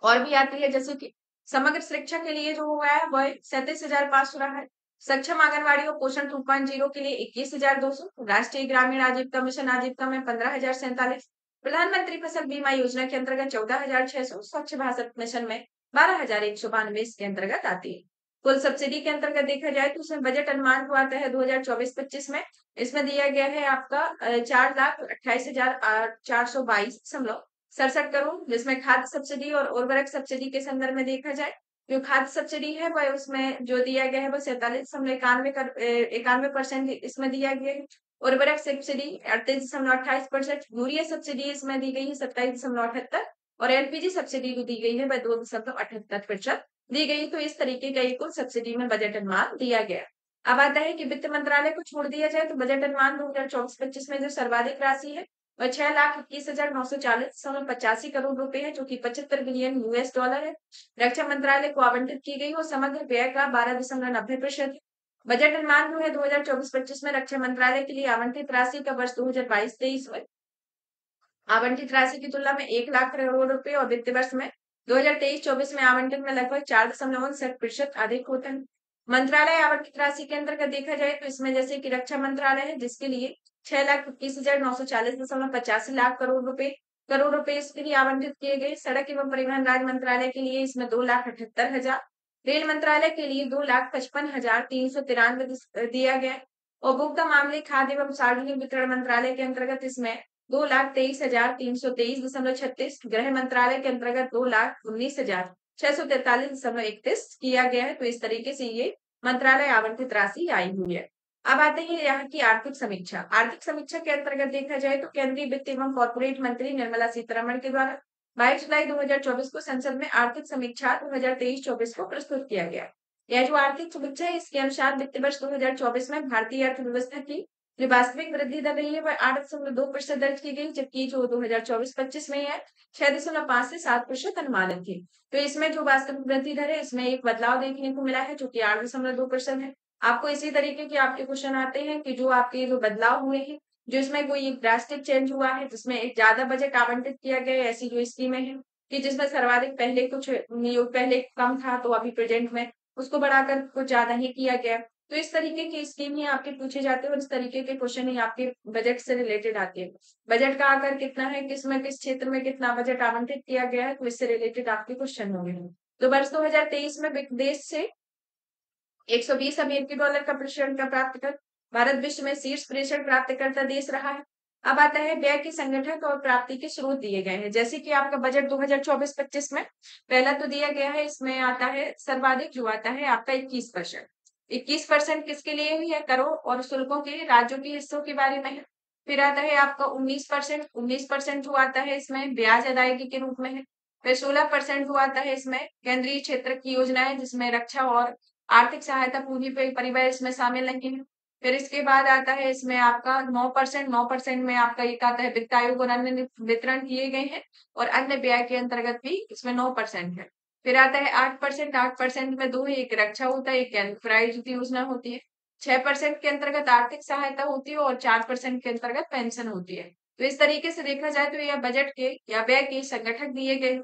और भी आती है जैसे कि समग्र शिक्षा के लिए जो हुआ है वह 37,500 रहा है। सक्षम आंगनवाड़ी और पोषण 2.0 के लिए 21,200, राष्ट्रीय ग्रामीण आजीविका मिशन आजीविका में 15,047, प्रधानमंत्री फसल बीमा योजना के अंतर्गत 14,600, स्वच्छ भारत मिशन में 12,192 इसके अंतर्गत आती है। कुल सब्सिडी के अंतर्गत देखा जाए तो उसमें बजट अनुमान जो आता है 2024-25 में, इसमें दिया गया है आपका 4,28,422.67 करोड़, जिसमें खाद्य सब्सिडी और उर्वरक सब्सिडी के संदर्भ में देखा जाए, जो खाद्य सब्सिडी है वह उसमें जो दिया गया है वो 47,91% इसमें दिया गया है। उर्वरक सब्सिडी 38,28%, यूरिया सब्सिडी इसमें दी गई है 27,78, और एलपीजी सब्सिडी जो दी गई है वह 2,78% दी गई। तो इस तरीके का एक कुल सब्सिडी में बजट अनुमान दिया गया। अब आता है कि वित्त मंत्रालय को छोड़ दिया जाए तो बजट अनुमान 2024-25 में जो सर्वाधिक राशि है वह 6,21,940.85 करोड़ रुपए है, जो कि 75 बिलियन यूएस डॉलर है। रक्षा मंत्रालय को आवंटित की गई और समग्र व्यय का 12.90% है। बजट अनुमान जो है 2024-25 में रक्षा मंत्रालय के लिए आवंटित राशि का वर्ष 2022-23 में आवंटित राशि की तुलना में 1 लाख करोड़ रुपए और वित्त वर्ष में 2023-24 में आवंटन में लगभग 4.59% अधिक होता है। मंत्रालय आवंटित राशि के अंतर्गत देखा जाए तो इसमें जैसे कि रक्षा मंत्रालय है जिसके लिए 6,21,940.85 लाख करोड़ रुपए इसके लिए आवंटित किए गए। सड़क एवं परिवहन राज्य मंत्रालय के लिए इसमें 2,78,000, रेल मंत्रालय के लिए 2,55,393 दिया गया। उपभोक्ता मामले खाद्य एवं सार्वजनिक वितरण मंत्रालय के अंतर्गत इसमें 2,23,323.36, गृह मंत्रालय के अंतर्गत 2,19,643.31 किया गया है। तो इस तरीके से ये मंत्रालय आवंटित राशि आई हुई है। अब आते हैं यहाँ की आर्थिक समीक्षा। आर्थिक समीक्षा के अंतर्गत देखा जाए तो केंद्रीय वित्त एवं कॉर्पोरेट मंत्री निर्मला सीतारमण के द्वारा 22 जुलाई 2024 को संसद में आर्थिक समीक्षा 2023-24 को प्रस्तुत किया गया। यह जो आर्थिक समीक्षा है इसके अनुसार वित्त वर्ष 2024 में भारतीय अर्थव्यवस्था की जो वास्तविक वृद्धि दर रही है वह 8.2% दर्ज की गई, जबकि जो 2024-25 में है 6.5 से 7% अनुमानित थी। तो इसमें जो वास्तविक वृद्धि दर है इसमें एक बदलाव देखने को मिला है जो कि 8.2% है। आपको इसी तरीके के आपके क्वेश्चन आते हैं कि जो आपके जो बदलाव हुए हैं, जो इसमें कोई ड्रास्टिक चेंज हुआ है जिसमें एक ज्यादा बजट आवंटित किया गया है, ऐसी जो स्कीमें हैं कि जिसमें सर्वाधिक पहले कुछ नियोग पहले कम था तो अभी प्रेजेंट में उसको बढ़ाकर कुछ ज्यादा ही किया गया। तो इस तरीके की स्कीम ही आपके पूछे जाते हैं और इस तरीके के क्वेश्चन ही आपके बजट से रिलेटेड आते हैं। बजट का आकार कितना है, किसमें किस क्षेत्र में कितना बजट आवंटित किया गया है, तो इससे रिलेटेड आपके क्वेश्चन होंगे। तो वर्ष 2023 में देश से 120 अमेरिकी डॉलर का प्रेषण का प्राप्त कर भारत विश्व में शीर्ष प्रेषण प्राप्तकर्ता देश रहा है। अब आता है व्यय के संगठन और प्राप्ति के स्रोत दिए गए हैं। जैसे कि आपका बजट 2024-25 में पहला तो दिया गया है, इसमें आता है सर्वाधिक जो आता है आपका 21%। 21% किसके लिए है? करों और शुल्कों के राज्यों के हिस्सों के बारे में है। फिर आता है आपका 19% जो आता है इसमें ब्याज अदायगी के रूप में है। फिर 16% जो आता है इसमें केंद्रीय क्षेत्र की योजनाएं जिसमें रक्षा और आर्थिक सहायता पूंजी पे परिवार इसमें शामिल नहीं है। फिर इसके बाद आता है इसमें आपका 9% में आपका एक आता है वित्त आयोग और अन्य वितरण किए गए हैं, और अन्य व्यय के अंतर्गत भी इसमें 9% है। फिर आता है 8% में दो है, एक रक्षा होता है, एक एनफ्राइज योजना होती है। 6% के अंतर्गत आर्थिक सहायता होती है और 4% के अंतर्गत पेंशन होती है। तो इस तरीके से देखा जाए तो यह बजट के या व्यय के संगठक दिए गए।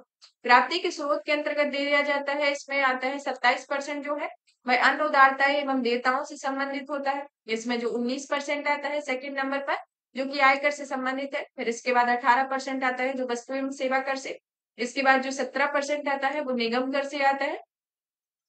प्राप्ति के स्रोत के अंतर्गत दिया जाता है, इसमें आता है 27% जो है वह अन्न उदारता एवं देयताओं से संबंधित होता है। इसमें जो 19% आता है सेकंड नंबर पर जो कि आयकर से संबंधित है। फिर इसके बाद 18% आता है जो वस्तु एवं सेवा कर से। इसके बाद जो 17% आता है वो निगम कर से आता है।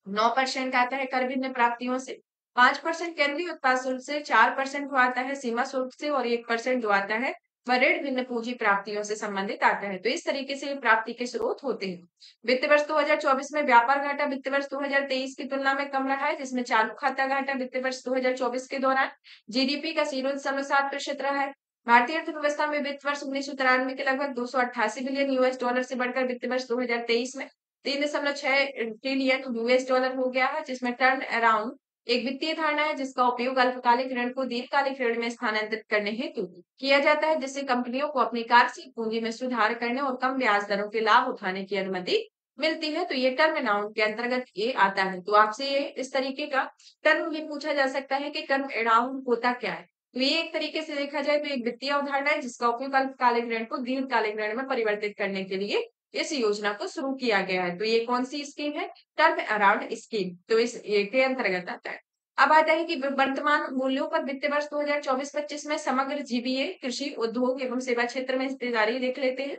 9% आता है कर भिन्न प्राप्तियों से। 5% केंद्रीय उत्पाद शुल्क से, 4% जो आता है सीमा शुल्क से, और 1% जो आता है वह ऋण भिन्न पूंजी प्राप्तियों से संबंधित आता है। तो इस तरीके से प्राप्ति के स्रोत होते हैं। वित्त वर्ष 2024 में व्यापार घाटा वित्त वर्ष 2023 की तुलना में कम रहा है, जिसमें चालू खाता घाटा वित्त वर्ष 2024 के दौरान जीडीपी का 0.7% रहा है। भारतीय अर्थव्यवस्था में वित्त वर्ष 1993 के लगभग 288 बिलियन यूएस डॉलर से बढ़कर वित्त वर्ष 2023 में 3.6 ट्रिलियन यूएस डॉलर हो गया है, जिसमें टर्न अराउंड एक वित्तीय धारणा है जिसका उपयोग अल्पकालिक ऋण को दीर्घकालिक ऋण में स्थानांतरित करने हेतु किया जाता है, जिससे कंपनियों को अपनी कार्यशील पूंजी में सुधार करने और कम ब्याज दरों के लाभ उठाने की अनुमति मिलती है। तो ये टर्म अराउंड के अंतर्गत ये आता है। तो आपसे ये इस तरीके का टर्म ये पूछा जा सकता है कि टर्म अराउंड होता क्या है। तो ये एक तरीके से देखा जाए तो एक वित्तीय अवधारणा है जिसका उपयोग अल्पकालिक ऋण को दीर्घकालिक ऋण में परिवर्तित करने के लिए इस योजना को शुरू किया गया है। तो ये कौन सी स्कीम है? Turn around scheme. तो इस ये के अंतर्गत आता है। अब आता है कि वर्तमान मूल्यों पर वित्त वर्ष 2024-25 में समग्र जीबीए कृषि उद्योग एवं सेवा क्षेत्र में हिस्सेदारी देख लेते हैं।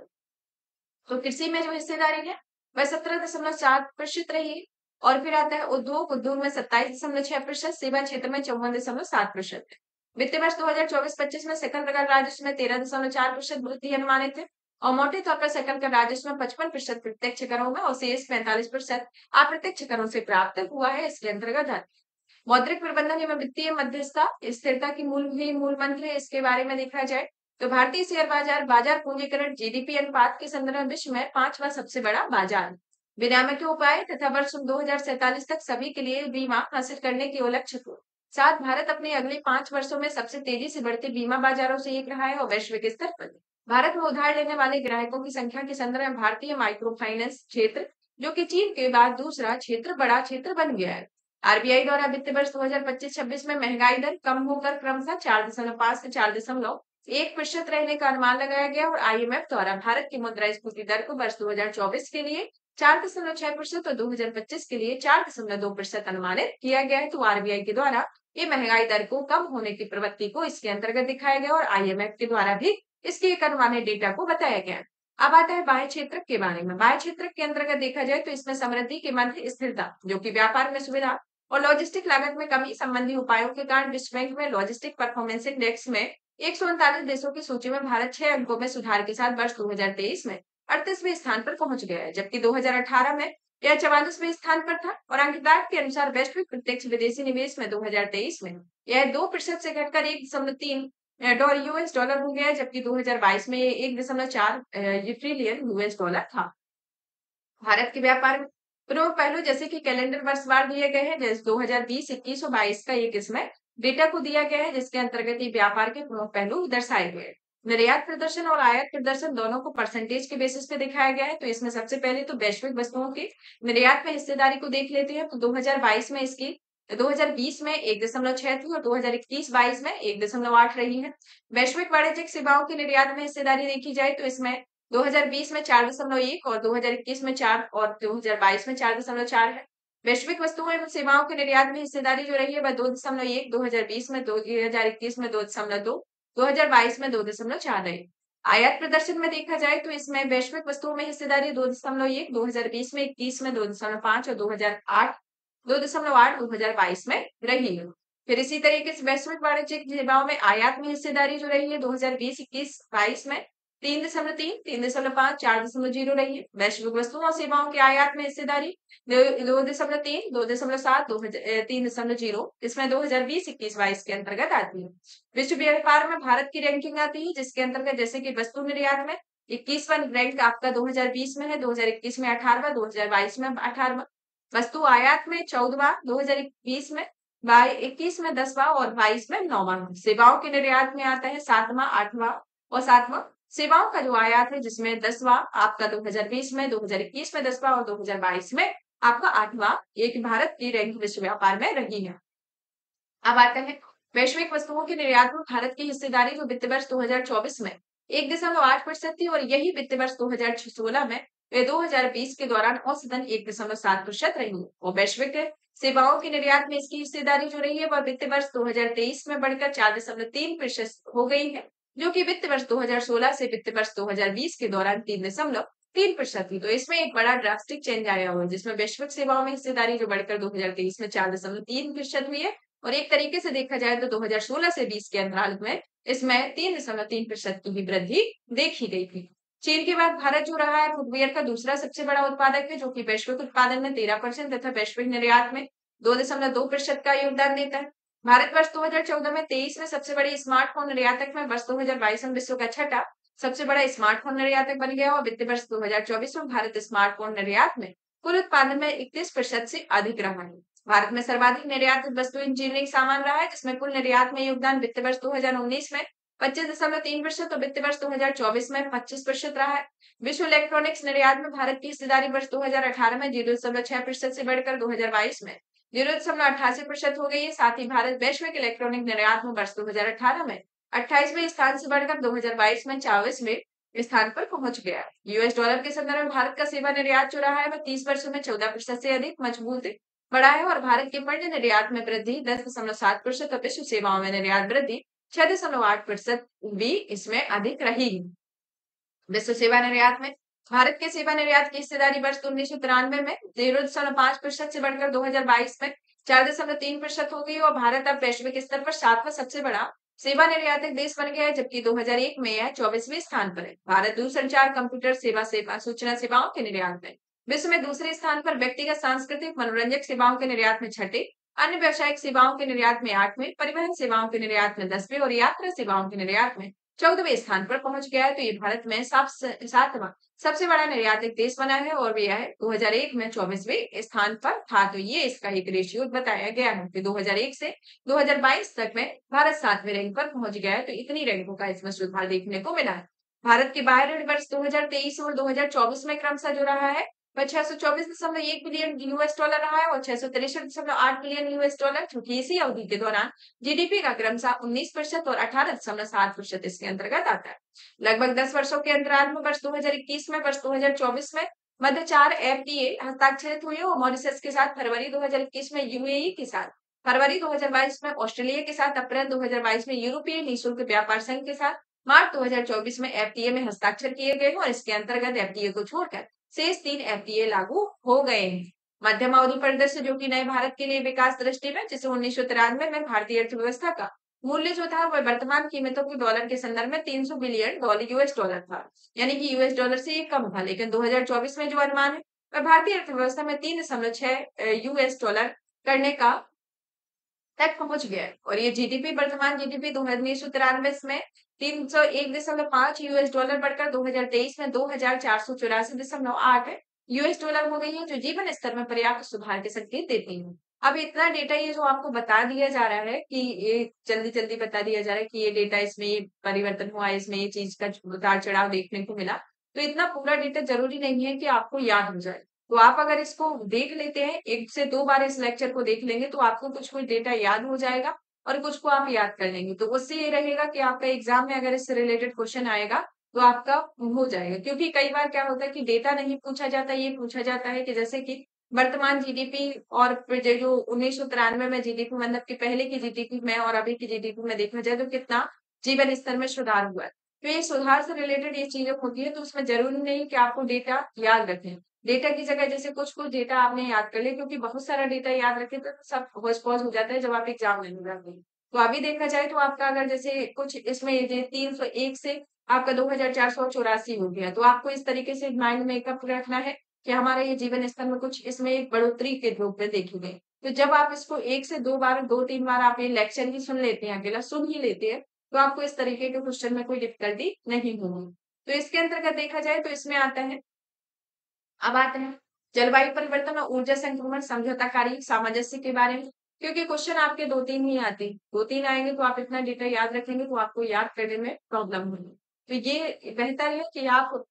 तो कृषि में जो हिस्सेदारी है वह 17.4% रही है। और फिर आता है उद्योग में 27.6%, सेवा क्षेत्र में 54.7% है। वित्त वर्ष 2024-25 में सकल घरेलू राजस्व में 13.4% वृद्धि अनुमानित है। और मोटे तौर पर सकल कर राजस्व में 55% प्रत्यक्ष करों में और शेष 45% अप्रत्यक्ष करों से प्राप्त हुआ है। इसके अंतर्गत मौद्रिक प्रबंधन एवं वित्तीय मध्यस्थता स्थिरता की मूल मंत्र है। इसके बारे में देखा जाए तो भारतीय शेयर बाजार पूंजीकरण जीडीपी अनुपात के संदर्भ में विश्व में 5वां सबसे बड़ा बाजार। विनियामक उपाय तथा वर्ष 2047 तक सभी के लिए बीमा हासिल करने के लक्ष्य को साथ भारत अपने अगले 5 वर्षों में सबसे तेजी से बढ़ते बीमा बाजारों से एक रहा है। और वैश्विक स्तर पर भारत में उधार लेने वाले ग्राहकों की संख्या के संदर्भ में भारतीय माइक्रो फाइनेंस क्षेत्र, जो कि चीन के बाद दूसरा बड़ा क्षेत्र बन गया है। आरबीआई द्वारा वित्त वर्ष 2025-26 में महंगाई दर कम होकर क्रमशः 4.5 से 4.1% रहने का अनुमान लगाया गया। और आईएमएफ द्वारा भारत की मुद्रास्फीति दर को वर्ष 2024 के लिए 4.6% और 2025 के लिए 4.2% अनुमानित किया गया है। तो आरबीआई के द्वारा ये महंगाई दर को कम होने की प्रवृत्ति को इसके अंतर्गत दिखाया गया और आईएमएफ के द्वारा भी इसके एक अनुमानित डेटा को बताया गया। अब आता है बाह्य क्षेत्र के बारे में। बाह्य क्षेत्र के अंतर्गत देखा जाए तो इसमें समृद्धि के मध्य स्थिरता, जो कि व्यापार में सुविधा और लॉजिस्टिक लागत में कमी संबंधी उपायों के कारण विश्व बैंक में लॉजिस्टिक परफॉर्मेंस इंडेक्स में 139 देशों की सूची में भारत 6 अंकों में सुधार के साथ वर्ष 2023 में 38वें स्थान पर पहुंच गया है, जबकि 2018 में यह 44वें स्थान पर था। और अंकदार के अनुसार वैश्विक प्रत्यक्ष विदेशी निवेश में 2023 में यह 2% से घटकर 1.3 यूएस डॉलर हो गया है, जबकि 2022 में ये 1.4 ट्रिलियन यूएस डॉलर था। भारत के व्यापार में प्रमुख पहलू जैसे कि कैलेंडर वर्षवार दिए गए हैं, जैसे 2020, 21 और 22 का एक इसमें डेटा को दिया गया है, जिसके अंतर्गत ये व्यापार के प्रमुख पहलू दर्शाए गए हैं। निर्यात प्रदर्शन और आयात प्रदर्शन दोनों को परसेंटेज के बेसिस पे दिखाया गया है। तो इसमें सबसे पहले तो वैश्विक वस्तुओं के निर्यात में हिस्सेदारी को देख लेते हैं। तो 2022 में इसकी 2020 में 1.6 थी और 2021-22 में 1.8 रही है। वैश्विक वाणिज्यिक सेवाओं के निर्यात में हिस्सेदारी देखी जाए तो इसमें 2020 में 4.1 और 2021 में 4 और 2022 में 4.4 है। वैश्विक वस्तुओं एवं सेवाओं के निर्यात में हिस्सेदारी जो रही है वह 2.1, 2020 में 2, 2021 में 2.2, 2022 में 2.4 रही। आयात प्रदर्शन में देखा जाए तो इसमें वैश्विक वस्तुओं में हिस्सेदारी 2.1, 2020 में 21 में 2.5 और 2008 2.8 2022 में रही है। फिर इसी तरीके से वैश्विक वाणिज्यिक सेवाओं में आयात में हिस्सेदारी जो रही है 2020, 21, 22 में 3.3, 3.5, 4.0 रही है। वैश्विक वस्तुओं और सेवाओं के आयात में हिस्सेदारी 2.3, 2.7, 3.0 इसमें 2020, 21, 22 के अंतर्गत आती है। विश्व व्यापार में भारत की रैंकिंग आती है, जिसके अंतर्गत जैसे कि वस्तु निर्यात में 21वां रैंक आपका 2020 में है, 2021 में 18वां, 2022 में 18वां। वस्तु आयात में 14वां, 2020 में 21 में 10वां और 22 में 9वां। सेवाओं के निर्यात में आता है 7वां, 8वां और 7वां। सेवाओं का जो आयात है जिसमें 10वां आपका 2020 में, 2021 में 10वां और 2022 में आपका 8वां एक भारत की रैंक विश्व व्यापार में रही है। अब आता है वैश्विक वस्तुओं के निर्यात में भारत की हिस्सेदारी जो वित्त वर्ष 2024 में 1.8% थी और यही वित्त वर्ष 2016 में 2020 के दौरान औसतन 1.7% रही। और वैश्विक सेवाओं के निर्यात में इसकी हिस्सेदारी जो रही है वह वित्त वर्ष 2023 में बढ़कर 4.3% हो गई है, जो कि वित्त वर्ष 2016 से वित्त वर्ष 2020 के दौरान 3.3% थी। तो इसमें एक बड़ा ड्रास्टिक चेंज आया हुआ है, जिसमें वैश्विक सेवाओं में हिस्सेदारी जो बढ़कर 2023 में 4.3% हुई है और एक तरीके से देखा जाए तो 2016 से 20 के अंतराल में इसमें 3.3% की भी वृद्धि देखी गई थी। चीन के बाद भारत जो रहा है फुटवियर का दूसरा सबसे बड़ा उत्पादक है, जो कि वैश्विक उत्पादन में 13% तथा वैश्विक निर्यात में 2.2% का योगदान देता है। भारत वर्ष 2014 में 23 में सबसे बड़े स्मार्टफोन निर्यातक में वर्ष 2022 में विश्व का छठा सबसे बड़ा स्मार्टफोन निर्यातक बन गया और वित्त वर्ष 2024 में भारत स्मार्टफोन निर्यात में कुल उत्पादन में 31% से अधिक रहा है। भारत में सर्वाधिक निर्यातित वस्तु इंजीनियरिंग सामान रहा है, जिसमें कुल निर्यात में योगदान वित्त वर्ष 2019 में 25.3% और वित्त वर्ष 2024 में 25% रहा है। विश्व इलेक्ट्रॉनिक्स निर्यात में भारत की हिस्सेदारी वर्ष 2018 में 0.6% से बढ़कर 2022 में 0.88% हो गई है। साथ ही भारत वैश्विक इलेक्ट्रॉनिक निर्यात में वर्ष 2018 में 28वें स्थान से बढ़कर 2022 में 24वें स्थान पर पहुंच गया है। यूएस डॉलर के संदर्भ में भारत का सेवा निर्यात जो रहा है वह 30 वर्षों में 14% से अधिक मजबूत बढ़ा है और भारत के फंड निर्यात में वृद्धि 10.7% और विश्व सेवाओं में निर्यात वृद्धि 6.8% भी इसमें अधिक रही। विश्व सेवा निर्यात में भारत के सेवा निर्यात की हिस्सेदारी वर्ष 1993 में 0.5% से बढ़कर 2022 में 4.3% हो गई और भारत अब वैश्विक स्तर पर सातवां सबसे बड़ा सेवा निर्यातक देश बन गया है, जबकि 2001 में यह 24वें स्थान पर है। भारत दूरसंचार, कंप्यूटर सेवा सूचना सेवाओं के निर्यात में विश्व में दूसरे स्थान पर, व्यक्तिगत सांस्कृतिक मनोरंजक सेवाओं के निर्यात में छठे, अन्य व्यावसायिक सेवाओं के निर्यात में आठवें, परिवहन सेवाओं के निर्यात में 10वें और यात्रा सेवाओं के निर्यात में 14वें स्थान पर पहुंच गया है। तो ये भारत में सातवां सबसे बड़ा निर्यातक देश बना है और यह 2001 में 24वें स्थान पर था। तो ये इसका एक रेशियो बताया गया है कि 2001 से 2022 तक में भारत 7वें रैंक पर पहुंच गया है। तो इतनी रैंकों का इसमें सुधार देखने को मिला है। भारत के बाहर ऋण वर्ष 2023 और 2024 में क्रमशः जो रहा है वह 624.1 बिलियन यूएस डॉलर रहा है और 663.8 बिलियन यूएस डॉलर, क्योंकि इसी अवधि के दौरान जीडीपी का क्रमशः 19% और 18.7% इसके अंतर्गत आता है। लगभग 10 वर्षों के अंतराल में वर्ष 2021 में वर्ष 2024 में मध्य 4 एफटीए हस्ताक्षरित हुए और मॉरिशस के साथ फरवरी 2021 में यूएई के साथ, फरवरी 2022 में ऑस्ट्रेलिया के साथ, अप्रैल 2022 में यूरोपीय निःशुल्क व्यापार संघ के साथ, मार्च 2024 में एफटीए में हस्ताक्षर किए गए और इसके अंतर्गत एफटीए को छोड़कर शेष 3 एफटीए लागू हो गए हैं। मध्यम अवधि परिदृश्य जो कि नए भारत के लिए विकास दृष्टि में, जिसे 1993 में भारतीय अर्थव्यवस्था का मूल्य जो था वह वर्तमान कीमतों के डॉलर के संदर्भ में 300 बिलियन डॉलर यूएस डॉलर था, यानी कि यूएस डॉलर से ये कम था। लेकिन 2024 में जो अनुमान है वह भारतीय अर्थव्यवस्था में 3.6 यूएस डॉलर करने का तक पहुंच गया है और ये जीडीपी वर्तमान जीडीपी 1993 में 301.5 यूएस डॉलर बढ़कर 2023 में 2484.8 यूएस डॉलर हो गई है, जो जीवन स्तर में पर्याप्त सुधार के संकेत देती है। अब इतना डेटा ये जो आपको बता दिया जा रहा है कि ये जल्दी जल्दी बता दिया जा रहा है कि ये डेटा इसमें ये परिवर्तन हुआ, इसमें ये चीज का उतार चढ़ाव देखने को मिला, तो इतना पूरा डेटा जरूरी नहीं है कि आपको याद हो जाए। तो आप अगर इसको देख लेते हैं, 1 से 2 बार इस लेक्चर को देख लेंगे तो आपको कुछ-कुछ डेटा याद हो जाएगा और कुछ को आप याद कर लेंगे। तो उससे ये रहेगा कि आपका एग्ज़ाम में अगर इससे रिलेटेड क्वेश्चन आएगा, तो आपका हो जाएगा। क्योंकि कई बार क्या होता है कि डेटा नहीं पूछा जाता, ये पूछा जाता है कि जैसे कि वर्तमान जीडीपी और फिर जो 1993 में जीडीपी मतलब कि पहले की जीडीपी में और अभी की जीडीपी में देखा जाए तो कितना जीवन स्तर में सुधार हुआ है। तो ये सुधार से रिलेटेड ये चीज़ें होती है, तो उसमें ज़रूरी नहीं कि आपको डेटा याद रखें। डेटा की जगह जैसे कुछ-कुछ डेटा आपने याद कर लिया, क्योंकि बहुत सारा डेटा याद रखे तो सब होच-पौच हो जाता है जब आप एग्ज़ाम देने जाते हैं। तो अभी देखा जाए तो आपका अगर जैसे कुछ इसमें ये 301 से आपका 2484 हो गया, तो आपको इस तरीके से माइंड में कब रखना है कि हमारा ये जीवन स्तर में कुछ इसमें एक बढ़ोतरी के रूप में देखी गई। तो जब आप इसको 1 से 2 बार 2-3 बार आप ये लेक्चर ही सुन लेते हैं, अकेला सुन ही लेते हैं, तो आपको इस तरीके के क्वेश्चन में कोई डिफिकल्टी नहीं होगी। तो इसके अंतर्गत देखा जाए तो इसमें आता है, अब आते हैं जलवायु परिवर्तन और ऊर्जा संक्रमण समझौताकारी सामंजस्य के बारे में, क्योंकि क्वेश्चन आपके 2-3 ही आते हैं। 2-3 आएँगे तो आप इतना डेटा याद रखेंगे तो आपको याद करने में प्रॉब्लम होगी। तो ये बेहतर है कि आप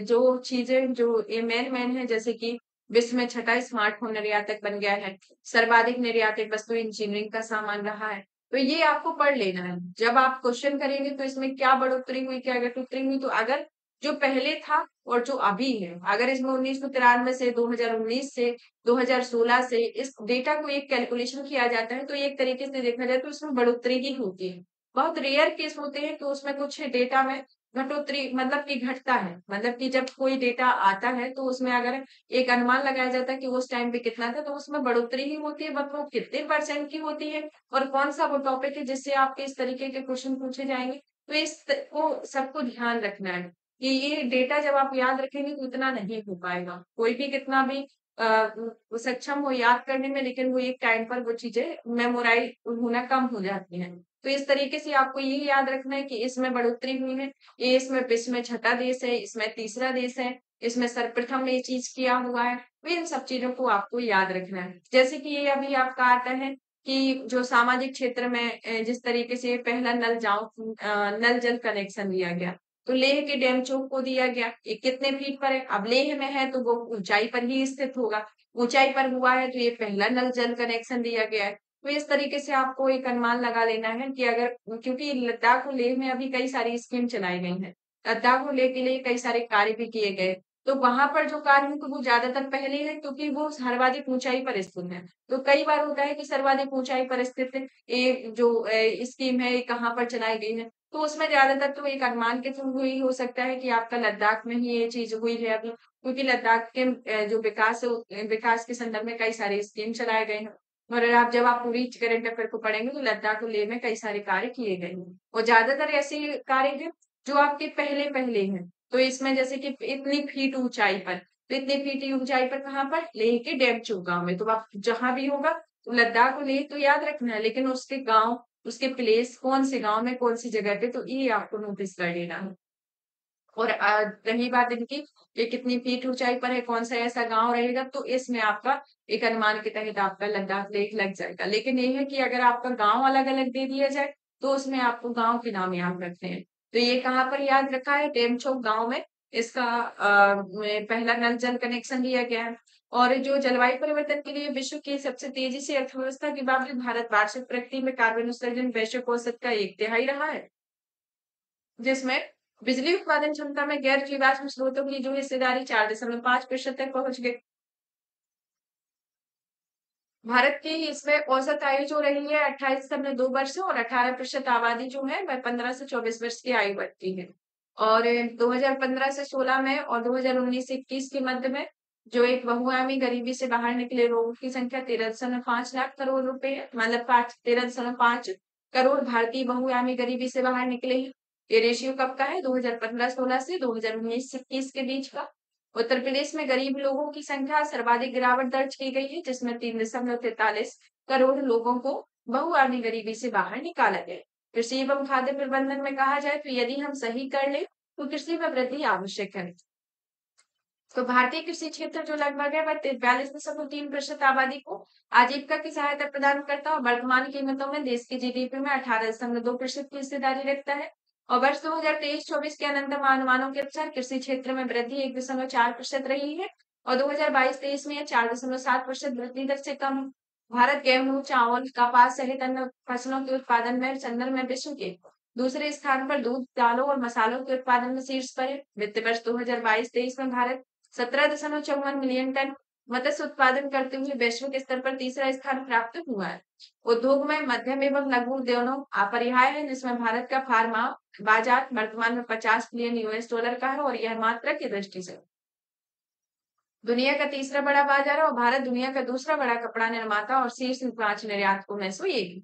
जो चीज़ें जो ये मेन-मेन है, जैसे कि विश्व में छठा स्मार्टफ़ोन निर्यातक बन गया है, सर्वाधिक निर्यातित वस्तु इंजीनियरिंग का सामान रहा है। तो ये आपको पढ़ लेना है। जब आप क्वेश्चन करेंगे तो इसमें क्या बढ़ोतरी हुई, क्या घटोतरी हुई, तो अगर जो पहले था और जो अभी है, अगर इसमें 1993 से 2019 से 2016 से इस डेटा को एक कैलकुलेशन किया जाता है, तो एक तरीके से देखा जाए तो इसमें बढ़ोतरी ही होती है। बहुत रेयर केस होते हैं कि उसमें कुछ डेटा में घटोतरी मतलब कि घटता है। मतलब कि जब कोई डेटा आता है तो उसमें अगर एक अनुमान लगाया जाता है कि उस टाइम पे कितना था, तो उसमें बढ़ोतरी ही होती है, बट वो कितने परसेंट की होती है और कौन-सा वो टॉपिक है जिससे आपके इस तरीके के क्वेश्चन पूछे जाएँगे। तो इस त को सबको ध्यान रखना है। कि ये डेटा जब आप याद रखेंगे तो इतना नहीं हो पाएगा। कोई भी कितना भी सक्षम हो याद करने में, लेकिन वो एक टाइम पर वो चीज़ें मेमोराइज़ होना कम हो जाती हैं। तो इस तरीके से आपको ये याद रखना है कि इसमें बढ़ोतरी हुई है, ये इसमें छठा देश है, इसमें तीसरा देश है, इसमें सर्वप्रथम ये चीज़ किया हुआ है। तो इन सब चीज़ों को आपको याद रखना है। जैसे कि ये अभी आपका आता है कि जो सामाजिक क्षेत्र में जिस तरीके से पहला नल जल कनेक्शन दिया गया। तो लेह के डेमचोक को दिया गया, ये कितने फीट पर है? अब लेह में है तो वो ऊंचाई पर ही स्थित होगा। ऊंचाई पर हुआ है तो ये पहला नल जल कनेक्शन दिया गया है। तो इस तरीके से आपको एक अनुमान लगा लेना है कि अगर, क्योंकि लद्दाख और लेह में अभी कई सारी स्कीम चलाई गई हैं। लद्दाख को लेके लिए कई सारे कार्य भी किए गए। तो वहां पर जो कार्य है तो वो ज्यादातर पहले है क्योंकि वो सर्वाधिक ऊंचाई पर स्थित है। तो कई बार होता है कि सर्वाधिक ऊंचाई पर स्थित एक जो स्कीम है ये कहाँ पर चलाई गई है, तो उसमें ज्यादातर तो एक अनुमान के थ्रू ही हो सकता है कि आपका लद्दाख में ही ये चीज हुई है अभी, क्योंकि लद्दाख के जो विकास है विकास के संदर्भ में कई सारे स्कीम चलाए गए हैं। और आप जब आप पूरी करंट अफेयर को पढ़ेंगे तो लद्दाख और लेह में कई सारे कार्य किए गए हैं और ज्यादातर ऐसे कार्य हैं जो आपके पहले पहले हैं। तो इसमें जैसे कि इतनी फीट ऊंचाई पर, तो इतनी फीट ऊंचाई पर कहाँ पर, लेह के डेमचू गांव में। तो आप जहां भी होगा तो लद्दाख और लेह तो याद रखना है, लेकिन उसके गांव, उसके प्लेस कौन से गांव में कौन सी जगह पे, तो ये आपको नोटिस कर लेना है। और रही बात इनकी कि कितनी फीट ऊंचाई पर है, कौन सा ऐसा गांव रहेगा, तो इसमें आपका एक अनुमान के तहत आपका लद्दाख लेह लग जाएगा। लेकिन ये है कि अगर आपका गांव अलग अलग दे दिया जाए तो उसमें आपको गांव के नाम याद रखने हैं। तो ये कहाँ पर याद रखा है, टेमचोक गांव में इसका में पहला नल जल कनेक्शन दिया गया है। और जो जलवायु परिवर्तन के लिए विश्व की सबसे तेजी से अर्थव्यवस्था के बावजूद भारत वार्षिक प्रगति में कार्बन उत्सर्जन वैश्विक औसत का 1/3 रहा है, जिसमें बिजली उत्पादन क्षमता में गैर जीवाश्म स्रोतों की जो हिस्सेदारी 4.5% तक पहुंच गई। भारत की इसमें औसत आयु जो रही है 28.2 वर्ष और 18% आबादी जो है वह 15 से 24 वर्ष की आयु बढ़ती है। और 2015 से 16 में और 2019 से 21 के मध्य में जो एक बहुआयामी गरीबी से बाहर निकले लोगों की संख्या 13.5 लाख करोड़ रुपए है, मतलब 13.5 करोड़ भारतीय बहुआयामी गरीबी से बाहर निकले हैं। ये रेशियो कब का है, 2015-16 से 2019-21 के बीच का। उत्तर प्रदेश में गरीब लोगों की संख्या सर्वाधिक गिरावट दर्ज की गई है, जिसमें 3.43 करोड़ लोगों को बहुआयामी गरीबी से बाहर निकाला गया। कृषि एवं खाद्य प्रबंधन में कहा जाए तो यदि हम सही कर ले तो कृषि में वृद्धि आवश्यक है। तो भारतीय कृषि क्षेत्र जो लगभग है वह 42.3% आबादी को आजीविका की सहायता प्रदान करता है और वर्तमान कीमतों में देश की जीडीपी में 18.2% की हिस्सेदारी रखता है। और वर्ष 2023-24 के अनंतम अनुमानों के अनुसार कृषि क्षेत्र में वृद्धि 1.4% रही है और 2022-23 में यह 4.7% वृद्धि दर से कम। भारत गेहूं, चावल, कपास सहित अन्य फसलों के उत्पादन में संदर्भ में विश्व के दूसरे स्थान पर दूध, दालों और मसालों के उत्पादन में शीर्ष पर है। वित्त वर्ष 2022-23 में भारत 17.54 मिलियन टन मत्स्य उत्पादन करते हुए वैश्विक स्तर पर तीसरा स्थान प्राप्त हुआ है। उद्योग में मध्यम एवं लघु उद्योगों अपरिहार्य है, जिसमें भारत का फार्मा बाजार वर्तमान में 50 बिलियन US डॉलर का है और यह मात्रा की दृष्टि से दुनिया का तीसरा बड़ा बाजार है और भारत दुनिया का दूसरा बड़ा कपड़ा निर्माता और शीर्ष 5 निर्यातकों में से एक है।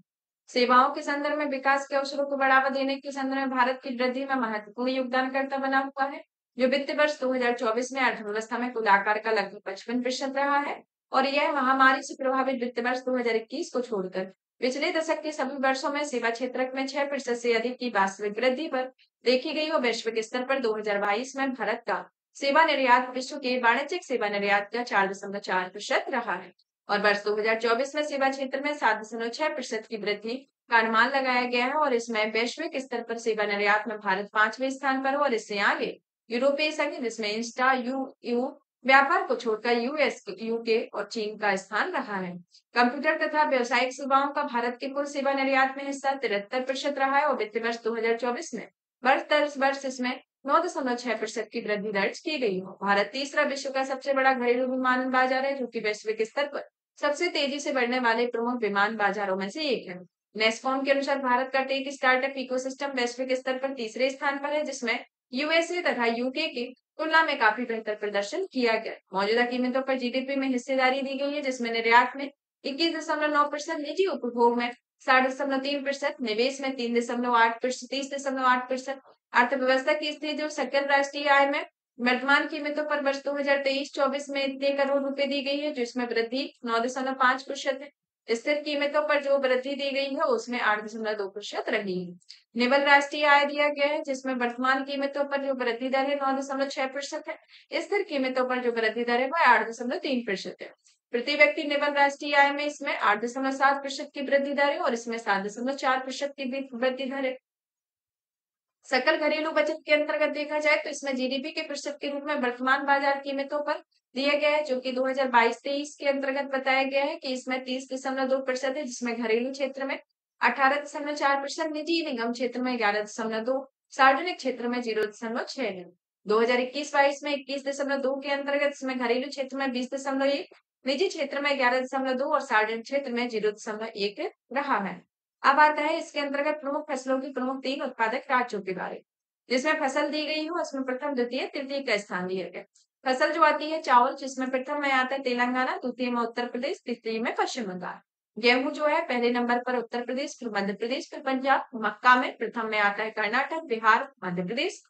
सेवाओं के संदर्भ में विकास के अवसरों को बढ़ावा देने के संदर्भ में भारत की वृद्धि में महत्वपूर्ण योगदानकर्ता बना हुआ है, जो वित्त वर्ष 2024 में अर्थव्यवस्था में कुल आकार का लगभग 55% रहा है। और यह महामारी से प्रभावित वित्त वर्ष 2021 को छोड़कर पिछले दशक के सभी वर्षों में सेवा क्षेत्र में 6% से अधिक की वास्तविक वृद्धि पर देखी गई और वैश्विक स्तर पर 2022 में भारत का सेवा निर्यात विश्व के वाणिज्यिक सेवा निर्यात का 4.4% रहा है। और वर्ष 2024 में सेवा क्षेत्र में 7.6% की वृद्धि का अनुमान लगाया गया है और इसमें वैश्विक स्तर पर सेवा निर्यात में भारत 5वें स्थान पर है और इससे आगे यूरोपीय संघ, जिसमें इंस्टा यू व्यापार को छोड़कर यूएस, यूके और चीन का स्थान रहा है। कंप्यूटर तथा व्यवसायिक सेवाओं का भारत के कुल सेवा निर्यात में हिस्सा 73% रहा है और वित्त वर्ष 2024 में वर्ष इसमें 9.6% की वृद्धि दर्ज की गई हो। भारत तीसरा विश्व का सबसे बड़ा घरेलू विमान बाजार है, जो कि वैश्विक स्तर पर सबसे तेजी से बढ़ने वाले प्रमुख विमान बाजारों में से एक है। नेस्कॉम के अनुसार भारत का टेक स्टार्टअप इकोसिस्टम वैश्विक स्तर पर तीसरे स्थान पर है, जिसमें यूएसए तथा यूके की तुलना में काफी बेहतर प्रदर्शन किया गया। मौजूदा कीमतों पर जीडीपी में हिस्सेदारी दी गई है, जिसमें निर्यात में 21.9%, निजी उपभोग में 7.3%, निवेश में 30.8%, अर्थव्यवस्था की स्थिति जो सकल राष्ट्रीय आय में वर्तमान कीमतों पर वर्ष 2023-24 में इतने करोड़ रुपए दी गई है, जिसमें वृद्धि 9.5% है। स्थिर कीमतों पर जो वृद्धि दी गई है उसमें 8.2% रही है। निवल राष्ट्रीय आय दिया गया है, जिसमें वर्तमान कीमतों पर जो वृद्धि दर है 9.6% है। स्थिर कीमतों पर जो वृद्धि दर है वह 8.3% है। प्रति व्यक्ति निवल राष्ट्रीय आय में इसमें 8.7% की वृद्धि दर है और इसमें 7.4% की वृद्धि दर है। सकल घरेलू बजट के अंतर्गत देखा जाए तो इसमें जीडीपी के प्रतिशत के रूप में वर्तमान बाजार कीमतों पर दिया गया है, जो कि 2022-23 के अंतर्गत बताया गया है कि इसमें 30.2% है, जिसमें घरेलू क्षेत्र में 18.4%, निजी निगम क्षेत्र में 11.2, सार्वजनिक क्षेत्र में 0.6 है। 2021-22 में 21.2 के अंतर्गत इसमें घरेलू क्षेत्र में 20.1, निजी क्षेत्र में 11.2 और सार्वजनिक क्षेत्र में 0.1 रहा है। अब आता है इसके अंतर्गत प्रमुख फसलों की प्रमुख 3 उत्पादक राज्यों के बारे में, जिसमें फसल दी गई हो उसमें प्रथम, द्वितीय, तृतीय का स्थान दिया गया। फसल जो आती है चावल, जिसमें प्रथम में आता है तेलंगाना, द्वितीय में उत्तर प्रदेश, तृतीय में पश्चिम बंगाल। गेहूं जो है पहले नंबर पर उत्तर प्रदेश, फिर मध्य प्रदेश, फिर पंजाब। मक्का में प्रथम में आता है कर्नाटक, बिहार, मध्य प्रदेश।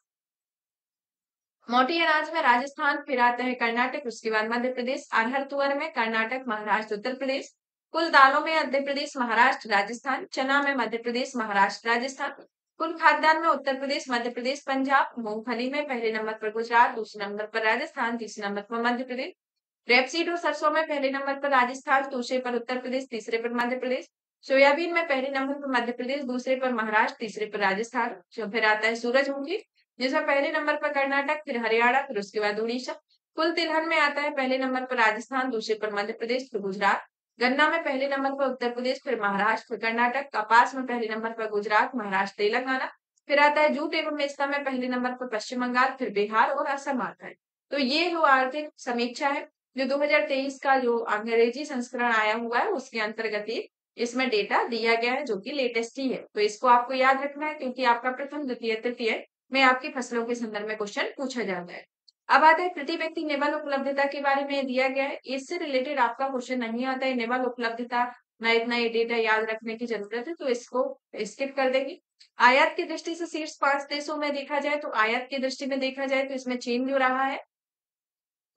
मोटी अनाज में राजस्थान, फिर आता है कर्नाटक, उसके बाद मध्य प्रदेश। अरहर तुअर में कर्नाटक, महाराष्ट्र, उत्तर प्रदेश। कुल दालों में मध्य प्रदेश, महाराष्ट्र, राजस्थान। चना में मध्य प्रदेश, महाराष्ट्र, राजस्थान। कुल खाद्यान्न में उत्तर प्रदेश, मध्य प्रदेश, पंजाब। मूंगफली में पहले नंबर पर गुजरात, दूसरे नंबर पर राजस्थान, तीसरे नंबर पर मध्य प्रदेश। रेपसीड और सरसों में पहले नंबर पर राजस्थान, दूसरे पर उत्तर प्रदेश, तीसरे पर मध्य प्रदेश। सोयाबीन में पहले नंबर पर मध्य प्रदेश, दूसरे पर महाराष्ट्र, तीसरे पर राजस्थान। जो फिर आता है सूरजमुखी, जिसमें पहले नंबर पर कर्नाटक, फिर हरियाणा, फिर उसके बाद उड़ीसा। कुल तिलहन में आता है पहले नंबर पर राजस्थान, दूसरे पर मध्य प्रदेश, फिर गुजरात। गन्ना में पहले नंबर पर उत्तर प्रदेश, फिर महाराष्ट्र, फिर कर्नाटक। कपास में पहले नंबर पर गुजरात, महाराष्ट्र, तेलंगाना। फिर आता है जूट एवं मेस्ता में पहले नंबर पर पश्चिम बंगाल, फिर बिहार और असम आता है। तो ये जो आर्थिक समीक्षा है, जो 2023 का जो अंग्रेजी संस्करण आया हुआ है उसके अंतर्गत ही इसमें डेटा दिया गया है, जो कि लेटेस्ट ही है। तो इसको आपको याद रखना है, क्योंकि आपका प्रथम, द्वितीय, तृतीय में आपकी फसलों के संदर्भ में क्वेश्चन पूछा जाता है। अब आता है प्रति व्यक्ति निवल उपलब्धता के बारे में दिया गया है। इससे रिलेटेड आपका क्वेश्चन नहीं आता है निवल उपलब्धता, ना इतना ये डेटा याद रखने की जरूरत है, तो इसको स्किप कर देंगे। आयात की दृष्टि से शीर्ष 5 देशों में देखा जाए, तो आयात की दृष्टि में देखा जाए तो इसमें चीन जो रहा है,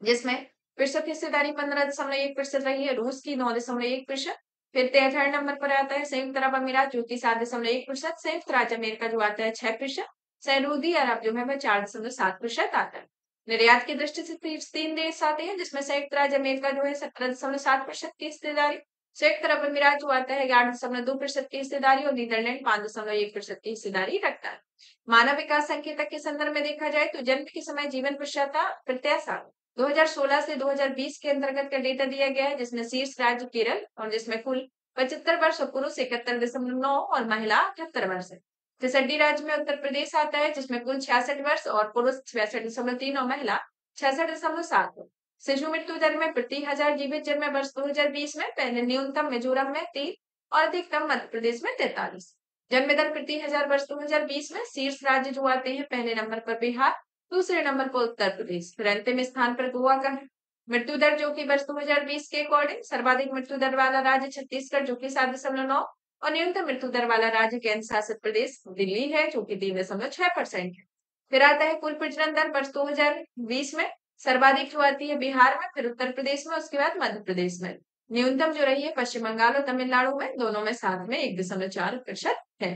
जिसमें प्रतिशत हिस्सेदारी 15.1% रही है। रूस की 9.1%। फिर 33 नंबर पर आता है संयुक्त अरब अमीरात, जो कि 7.1%। संयुक्त राज्य अमेरिका जो आता है 6%। सऊदी अरब जो है वह 4.7% आता है। निर्यात की दृष्टि से 3 देश आते हैं, जिसमें संयुक्त राज्य अमेरिका जो है 17.7% की हिस्सेदारी, संयुक्त अरब अमीरात जो आता है 11.2% की हिस्सेदारी और नीदरलैंड 5.1% की हिस्सेदारी रखता है। मानव विकास संकेतक के संदर्भ में देखा जाए तो जन्म के समय जीवन प्रत्याशा 2016 से 2020 के अंतर्गत का डेटा दिया गया है, जिसमें शीर्ष राज्य केरल और जिसमें कुल 75 वर्ष और पुरुष 71.9 और महिला 78 वर्ष है। फिसड्डी राज्य में उत्तर प्रदेश आता है, जिसमें कुल 66 वर्ष और पुरुष 66.3 और महिला 66.7 है। शिशु मृत्यु दर में प्रति हजार जीवित जन्म वर्ष 2020 में पहले न्यूनतम मिजोरम में 3 और अधिकतम मध्य प्रदेश में 43। जन्म दर प्रति हजार वर्ष 2020 में शीर्ष राज्य जो आते हैं पहले नंबर पर बिहार, दूसरे नंबर पर उत्तर प्रदेश, फिर अंतिम स्थान पर गोवा का है। मृत्यु दर जो कि वर्ष 2020 के अकॉर्डिंग सर्वाधिक मृत्यु दर वाला राज्य छत्तीसगढ़ जो कि 7.9 और न्यूनतम मृत्यु दर वाला राज्य केंद्र शासित प्रदेश दिल्ली है, जो कि 3.6% है। फिर आता है कुल प्रजनन दर वर्ष 2020 में सर्वाधिक जो आती है बिहार में, फिर उत्तर प्रदेश में, उसके बाद मध्य प्रदेश में। न्यूनतम जो रही है पश्चिम बंगाल और तमिलनाडु में, दोनों में साथ में 1.4% है।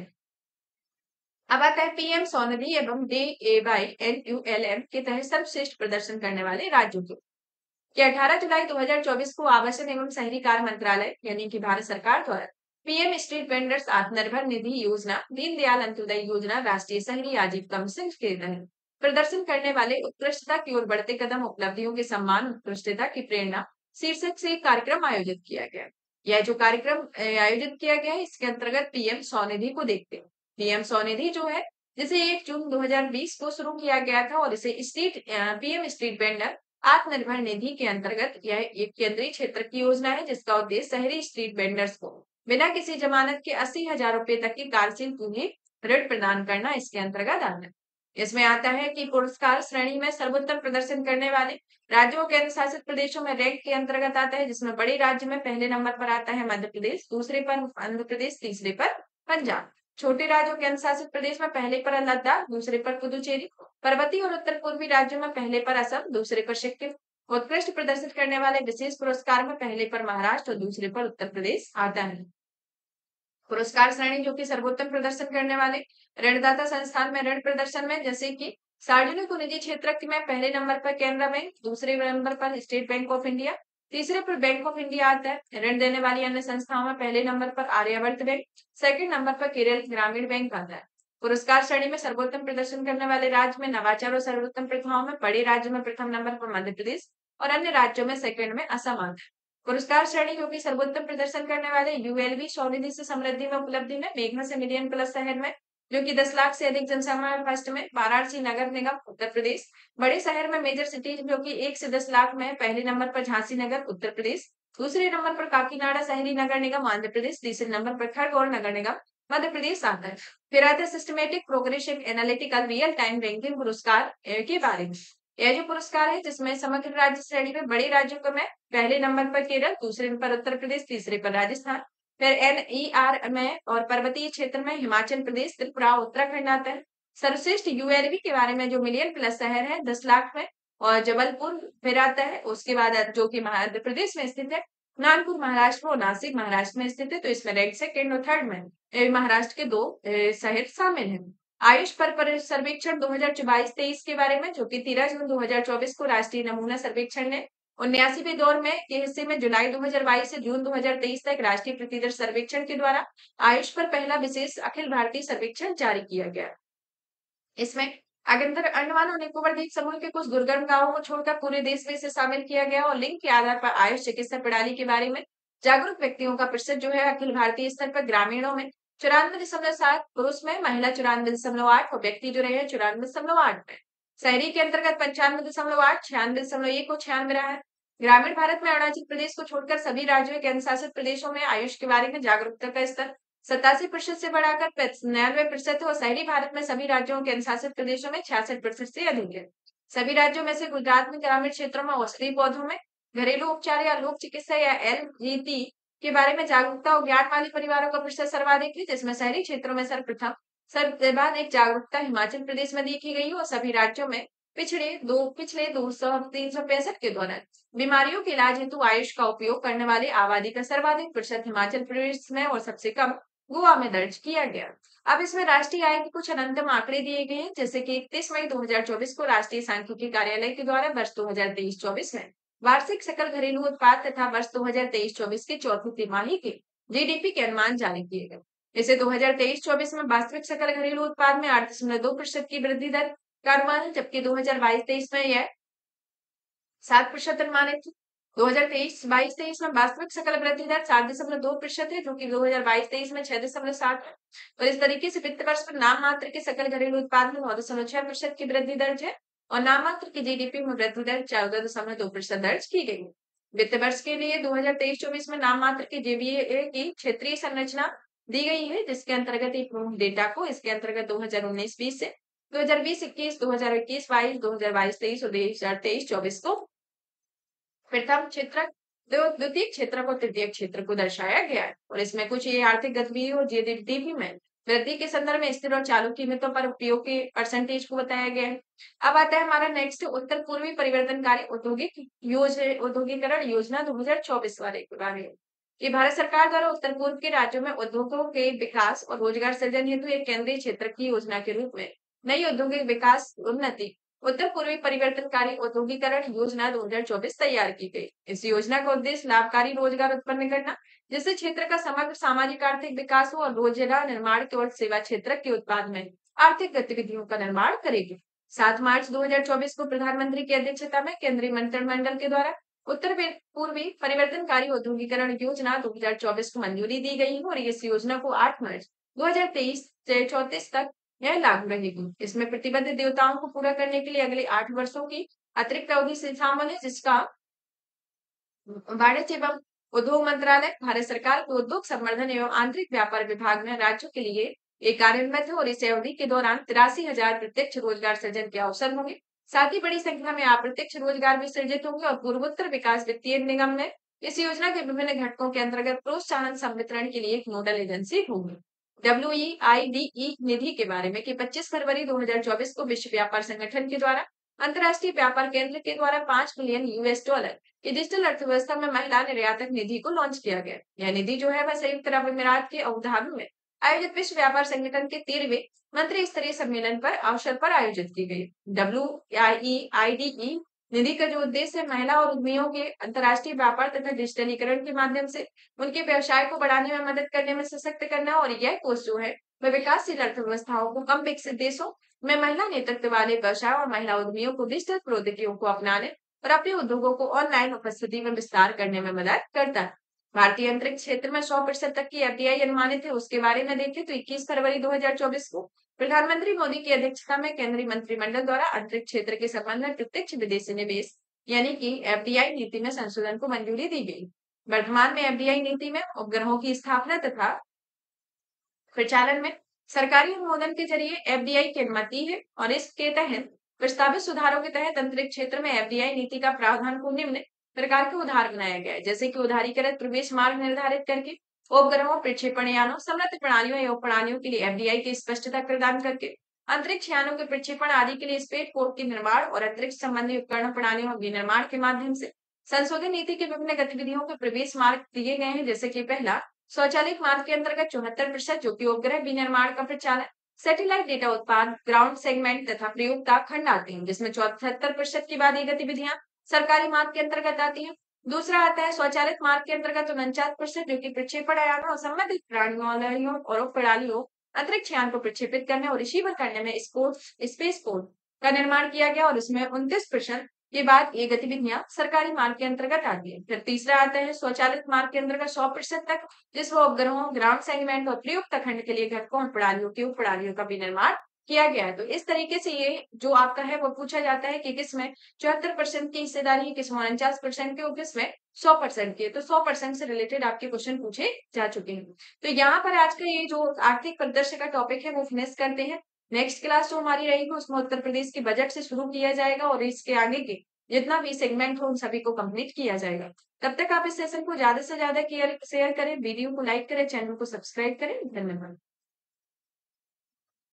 अब आता है पीएम स्वनिधि एवं DAYNULM के तहत सर्वश्रेष्ठ प्रदर्शन करने वाले राज्यों की 18 जुलाई 2024 को आवासन एवं शहरी कार्य मंत्रालय यानी कि भारत सरकार द्वारा PM street vendors Atmanirbhar Nidhi योजना, दीनदयाल अंत्योदय योजना, राष्ट्रीय शहरी आजीविका मिशन के तहत प्रदर्शन करने वाले उत्कृष्टता की ओर बढ़ते कदम, उपलब्धियों के सम्मान, उत्कृष्टता की प्रेरणा शीर्षक से एक कार्यक्रम आयोजित किया गया। यह जो कार्यक्रम आयोजित किया गया है, इसके अंतर्गत पीएम स्वनिधि को देखते हैं। पीएम स्वनिधि जो है, जिसे 1 जून 2020 को शुरू किया गया था और इसे PM street vendor Atmanirbhar Nidhi के अंतर्गत यह एक केंद्रीय क्षेत्र की योजना है, जिसका उद्देश्य शहरी स्ट्रीट वेंडर्स को बिना किसी जमानत के 80,000 रुपए तक की कार्यशील पूंजी ऋण प्रदान करना इसके अंतर्गत आता है। इसमें आता है कि पुरस्कार श्रेणी में सर्वोत्तम प्रदर्शन करने वाले राज्यों और केंद्र शासित प्रदेशों में रैंक के अंतर्गत आता है, जिसमें बड़े राज्य में पहले नंबर पर आता है मध्य प्रदेश, दूसरे पर आंध्र प्रदेश, तीसरे पर पंजाब। छोटे राज्यों केंद्र शासित प्रदेश में पहले पर लद्दाख, दूसरे पर पुदुचेरी। पर्वतीय और उत्तर पूर्वी राज्यों में पहले पर असम, दूसरे पर सिक्किम। उत्कृष्ट प्रदर्शन करने वाले विशेष पुरस्कार में पहले पर महाराष्ट्र और दूसरे पर उत्तर प्रदेश आता है। पुरस्कार श्रेणी जो कि सर्वोत्तम प्रदर्शन करने वाले ऋणदाता संस्थान में ऋण प्रदर्शन में, जैसे कि सार्वजनिक और निजी क्षेत्र में पहले नंबर पर केनरा बैंक, दूसरे नंबर पर स्टेट बैंक ऑफ इंडिया, तीसरे पर बैंक ऑफ इंडिया आता है। ऋण देने वाली अन्य संस्थाओं में पहले नंबर पर आर्यावर्त बैंक, सेकंड नंबर पर केरल ग्रामीण बैंक आता है। पुरस्कार श्रेणी में सर्वोत्तम प्रदर्शन करने वाले राज्य में नवाचार और सर्वोत्तम प्रतिभाओं में बड़े राज्य में प्रथम नंबर पर मध्य प्रदेश और अन्य राज्यों में सेकंड में असम आता है। पुरस्कार श्रेणी जो कि सर्वोत्तम प्रदर्शन करने वाले यूएलबी स्वनिधि से समृद्धि में उपलब्धि में मेघना से मिलियन प्लस शहर में जो कि 10 लाख से अधिक जनसंख्या है। फर्स्ट में वाराणसी नगर निगम उत्तर प्रदेश। बड़े शहर में मेजर सिटीज जो कि 1 से 10 लाख में पहले नंबर पर झांसी नगर उत्तर प्रदेश, दूसरे नंबर पर काकीनाडा शहरी नगर निगम आंध्र प्रदेश, तीसरे नंबर पर खरगोन नगर निगम मध्य प्रदेश आता है। फिर आता है systematic progressive analytical real time ranking पुरस्कार के बारे में। यह जो पुरस्कार है जिसमें समग्र राज्य श्रेणी में बड़े राज्यों को में पहले नंबर पर केरल, दूसरे नंबर पर उत्तर प्रदेश, तीसरे पर राजस्थान, फिर एनईआर में और पर्वतीय क्षेत्र में हिमाचल प्रदेश, त्रिपुरा, उत्तराखंड आता है। सर्वश्रेष्ठ यूएलबी के बारे में जो मिलियन प्लस शहर है 10 लाख में और जबलपुर फिर आता है। उसके बाद जो कि मध्य प्रदेश में स्थित है, नागपुर महाराष्ट्र और नासिक महाराष्ट्र में स्थित है। तो इसमें रैंक सेकंड और थर्ड में महाराष्ट्र के 2 शहर शामिल हैं। आयुष पर सर्वेक्षण 2022-23 के बारे में जो कि 13 जून 2024 को राष्ट्रीय नमूना सर्वेक्षण ने 79वें दौर में के हिस्से में जुलाई 2022 से जून 2023 तक राष्ट्रीय प्रतिदर सर्वेक्षण के द्वारा आयुष पर पहला विशेष अखिल भारतीय सर्वेक्षण जारी किया गया। इसमें अगर अंडमान और निकोबार द्वीप समूह के कुछ दुर्गम गांवों को छोड़कर पूरे देश में इसे शामिल किया गया और लिंग के आधार पर आयुष चिकित्सा प्रणाली के बारे में जागरूक व्यक्तियों का प्रतिशत जो है अखिल भारतीय स्तर पर ग्रामीणों में 94.7, पुरुष में महिला 94.8 और व्यक्ति जो रहे 94.8 में। शहरी के अंतर्गत 95.8, 96.1 और 96 रहा है। ग्रामीण भारत में अरुणाचल प्रदेश को छोड़कर सभी राज्यों के अनुशासित प्रदेशों में आयुष के बारे में जागरूकता का स्तर 87% से बढ़ाकर 99% है और शहरी भारत में सभी राज्यों के अनुशासित प्रदेशों में 66% से अधिक है। सभी राज्यों में से गुजरात में ग्रामीण क्षेत्रों में औषधि पौधों में घरेलू उपचार या लोक चिकित्सा या एलजीटी के बारे में जागरूकता और ज्ञान वाले परिवारों का प्रतिशत सर्वाधिक है, जिसमें शहरी क्षेत्रों में सर्वाधिक जागरूकता हिमाचल प्रदेश में देखी गई और सभी राज्यों में पिछले 365 के दौरान बीमारियों के इलाज हेतु आयुष का उपयोग करने वाली आबादी का सर्वाधिक प्रतिशत हिमाचल प्रदेश में और सबसे कम गोवा में दर्ज किया गया। अब इसमें राष्ट्रीय आय के कुछ अनंतम आंकड़े दिए गए हैं, जैसे कि 31 मई 2024 को राष्ट्रीय सांख्यिकी कार्यालय के द्वारा वर्ष 2023-24 में वार्षिक सकल घरेलू उत्पाद तथा वर्ष 2023-24 के चौथी तिमाही के जीडीपी के अनुमान जारी किए गए। इसे 2023-24 में वास्तविक सकल घरेलू उत्पाद में 8.2% की वृद्धि दर का अनुमान है, जबकि 2022-23 में यह 7% अनुमानित थी। 2023-22 में वास्तविक सकल वृद्धि दर 7.2% है, जो कि 2022-23 में 6.7 है। और इस तरीके से वित्त वर्ष पर नाम मात्र के सकल घरेलू उत्पाद में 9.6% की वृद्धि दर्ज है और नाम मात्र की जीडीपी में वृद्धि दर 14.2% दर्ज की गई। वित्त वर्ष के लिए 2023-24 में नाम मात्र की जेबीए की क्षेत्रीय संरचना दी गई है, जिसके अंतर्गत एक प्रमुख डेटा को इसके अंतर्गत 2019-20 से 2020-21, 2021-22, 2022-23 और 2023-24 को प्रथम क्षेत्र, द्वितीय क्षेत्र को तृतीय क्षेत्र को दर्शाया गया है। और इसमें कुछ ये आर्थिक गतिविधियों और जीडीपी में वृद्धि के संदर्भ में स्थिर और चालू कीमतों पर उपयोग के परसेंटेज को बताया गया है। अब आता है हमारा नेक्स्ट उत्तर पूर्वी परिवर्तनकारी औद्योगिकरण योजना 2024 वाले के बारे में। कि भारत सरकार द्वारा उत्तर पूर्व के राज्यों में उद्योगों के विकास और रोजगार सृजन हेतु एक केंद्रीय क्षेत्र की योजना के रूप में नई औद्योगिक विकास उन्नति उत्तर पूर्वी परिवर्तनकारी औद्योगिकरण योजना 2024 तैयार की गई। इस योजना का उद्देश्य लाभकारी रोजगार उत्पन्न करना, जिससे क्षेत्र का समग्र सामाजिक आर्थिक विकास हो और रोजगार निर्माण केवल सेवा क्षेत्र के उत्पाद में आर्थिक गतिविधियों का निर्माण करेगी। 7 मार्च 2024 को प्रधानमंत्री की अध्यक्षता में केंद्रीय मंत्रिमंडल के द्वारा उत्तर पूर्वी परिवर्तनकारी औद्योगिकरण योजना 2024 को मंजूरी दी गई है और इस योजना को 8 मार्च 2023 से 34 तक यह लागू रहेगी। इसमें प्रतिबद्ध देयताओं को पूरा करने के लिए अगले 8 वर्षों की अतिरिक्त अवधि से शामिल है, जिसका वाणिज्य एवं उद्योग मंत्रालय भारत सरकार के उद्योग संवर्धन एवं आंतरिक व्यापार विभाग में राज्यों के लिए एक कार्यान्वित है और इस अवधि के दौरान 83,000 प्रत्यक्ष रोजगार सृजन के अवसर होंगे। साथ ही बड़ी संख्या में अप्रत्यक्ष रोजगार भी सृजित होंगे और पूर्वोत्तर विकास वित्तीय निगम में इस योजना के विभिन्न घटकों के अंतर्गत प्रोत्साहन संवितरण के लिए एक नोडल एजेंसी होगी। WEIDE निधि के बारे में कि 25 फरवरी 2024 को विश्व व्यापार संगठन के द्वारा अंतर्राष्ट्रीय व्यापार केंद्र के द्वारा $5 बिलियन की डिजिटल अर्थव्यवस्था में महिला निर्यातक निधि को लॉन्च किया गया। यह निधि जो है वह संयुक्त अरब अमीरात के अबू धाबी में आयोजित विश्व व्यापार संगठन के 13वें मंत्री स्तरीय सम्मेलन पर अवसर पर आयोजित की गई। WEIDE निधि का जो उद्देश्य है महिला और उद्यमियों के अंतर्राष्ट्रीय व्यापार तथा डिजिटलीकरण के माध्यम से उनके व्यवसाय को बढ़ाने में मदद करने में सशक्त करना और यह कोष जो है वह विकासशील अर्थव्यवस्थाओं को कम विकसित देशों में महिला नेतृत्व वाले व्यवसाय और महिला उद्यमियों को डिजिटल प्रौद्योगिकियों को अपनाने और अपने उद्योगों को ऑनलाइन उपस्थिति में विस्तार करने में मदद करता है। भारतीय अंतरिक्ष क्षेत्र में 100% तक की एफडीआई अनुमानित है। उसके बारे में देखें तो 21 फरवरी 2024 को प्रधानमंत्री मोदी की अध्यक्षता में केंद्रीय मंत्रिमंडल द्वारा अंतरिक्ष क्षेत्र के संबंध में प्रत्यक्ष विदेशी निवेश यानी कि एफडीआई नीति में संशोधन को मंजूरी दी गई। वर्तमान में एफडीआई नीति में उपग्रहों की स्थापना तथा प्रचालन में सरकारी अनुमोदन के जरिए एफडीआई की अनुमति है और इसके तहत प्रस्तावित सुधारों के तहत अंतरिक्ष क्षेत्र में एफडीआई नीति का प्रावधान को निम्न प्रकार के उदार बनाया गया है, जैसे कि उदारीकृत प्रवेश मार्ग निर्धारित करके उपग्रहों, प्रक्षेपण यानों, समृद्ध प्रणालियों या उपप्रणालियों के लिए एफडीआई की स्पष्टता प्रदान करके अंतरिक्ष यानों के प्रक्षेपण आदि के लिए स्पेस पोर्ट के निर्माण और अंतरिक्ष संबंधी उपकरण प्रणालियों के निर्माण के माध्यम से संशोधित नीति की विभिन्न गतिविधियों के प्रवेश मार्ग दिए गए हैं, जैसे कि पहला स्वचालित मार्ग के अंतर्गत 74% जो कि उपग्रह विनिर्माण का प्रचालन, सैटेलाइट डेटा उत्पाद, ग्राउंड सेगमेंट तथा प्रयोगता खंड आते हैं, जिसमें 74% की बाद ये गतिविधियां सरकारी मार्ग के अंतर्गत आती हैं। दूसरा आता है स्वचालित मार्ग के अंतर्गत 49% जो कि प्रक्षेपण यानों और संबंधित प्रणालियों और उपप्रणालियों अंतरिक्ष यान को प्रक्षेपित करने और रिसीवर करने में स्पेस पोर्ट का निर्माण किया गया और इसमें 29% के बाद ये गतिविधियां सरकारी मार्ग के अंतर्गत आती है। फिर तीसरा आता है स्वचालित मार्ग के अंतर्गत 100% तक, जिसमें उपग्रहों, ग्राउंड सेगमेंट और प्रयुक्त खंड के लिए घटकों और प्रणालियों की उपप्रणालियों का विनिर्माण किया गया है। तो इस तरीके से ये जो आपका है वो पूछा जाता है कि किसमें 74% की हिस्सेदारी है, किसमें 49% की और किसमें 100% की है। तो 100% से रिलेटेड आपके क्वेश्चन पूछे जा चुके हैं। तो यहाँ पर आज का ये जो आर्थिक परिदृश्य का टॉपिक है वो फिनिश करते हैं। नेक्स्ट क्लास जो हमारी रहेगी उसमें उत्तर प्रदेश के बजट से शुरू किया जाएगा और इसके आगे के जितना भी सेगमेंट हो उन सभी को कंप्लीट किया जाएगा। तब तक आप इस सेशन को ज्यादा से ज्यादा शेयर करें, वीडियो को लाइक करें, चैनल को सब्सक्राइब करें। धन्यवाद।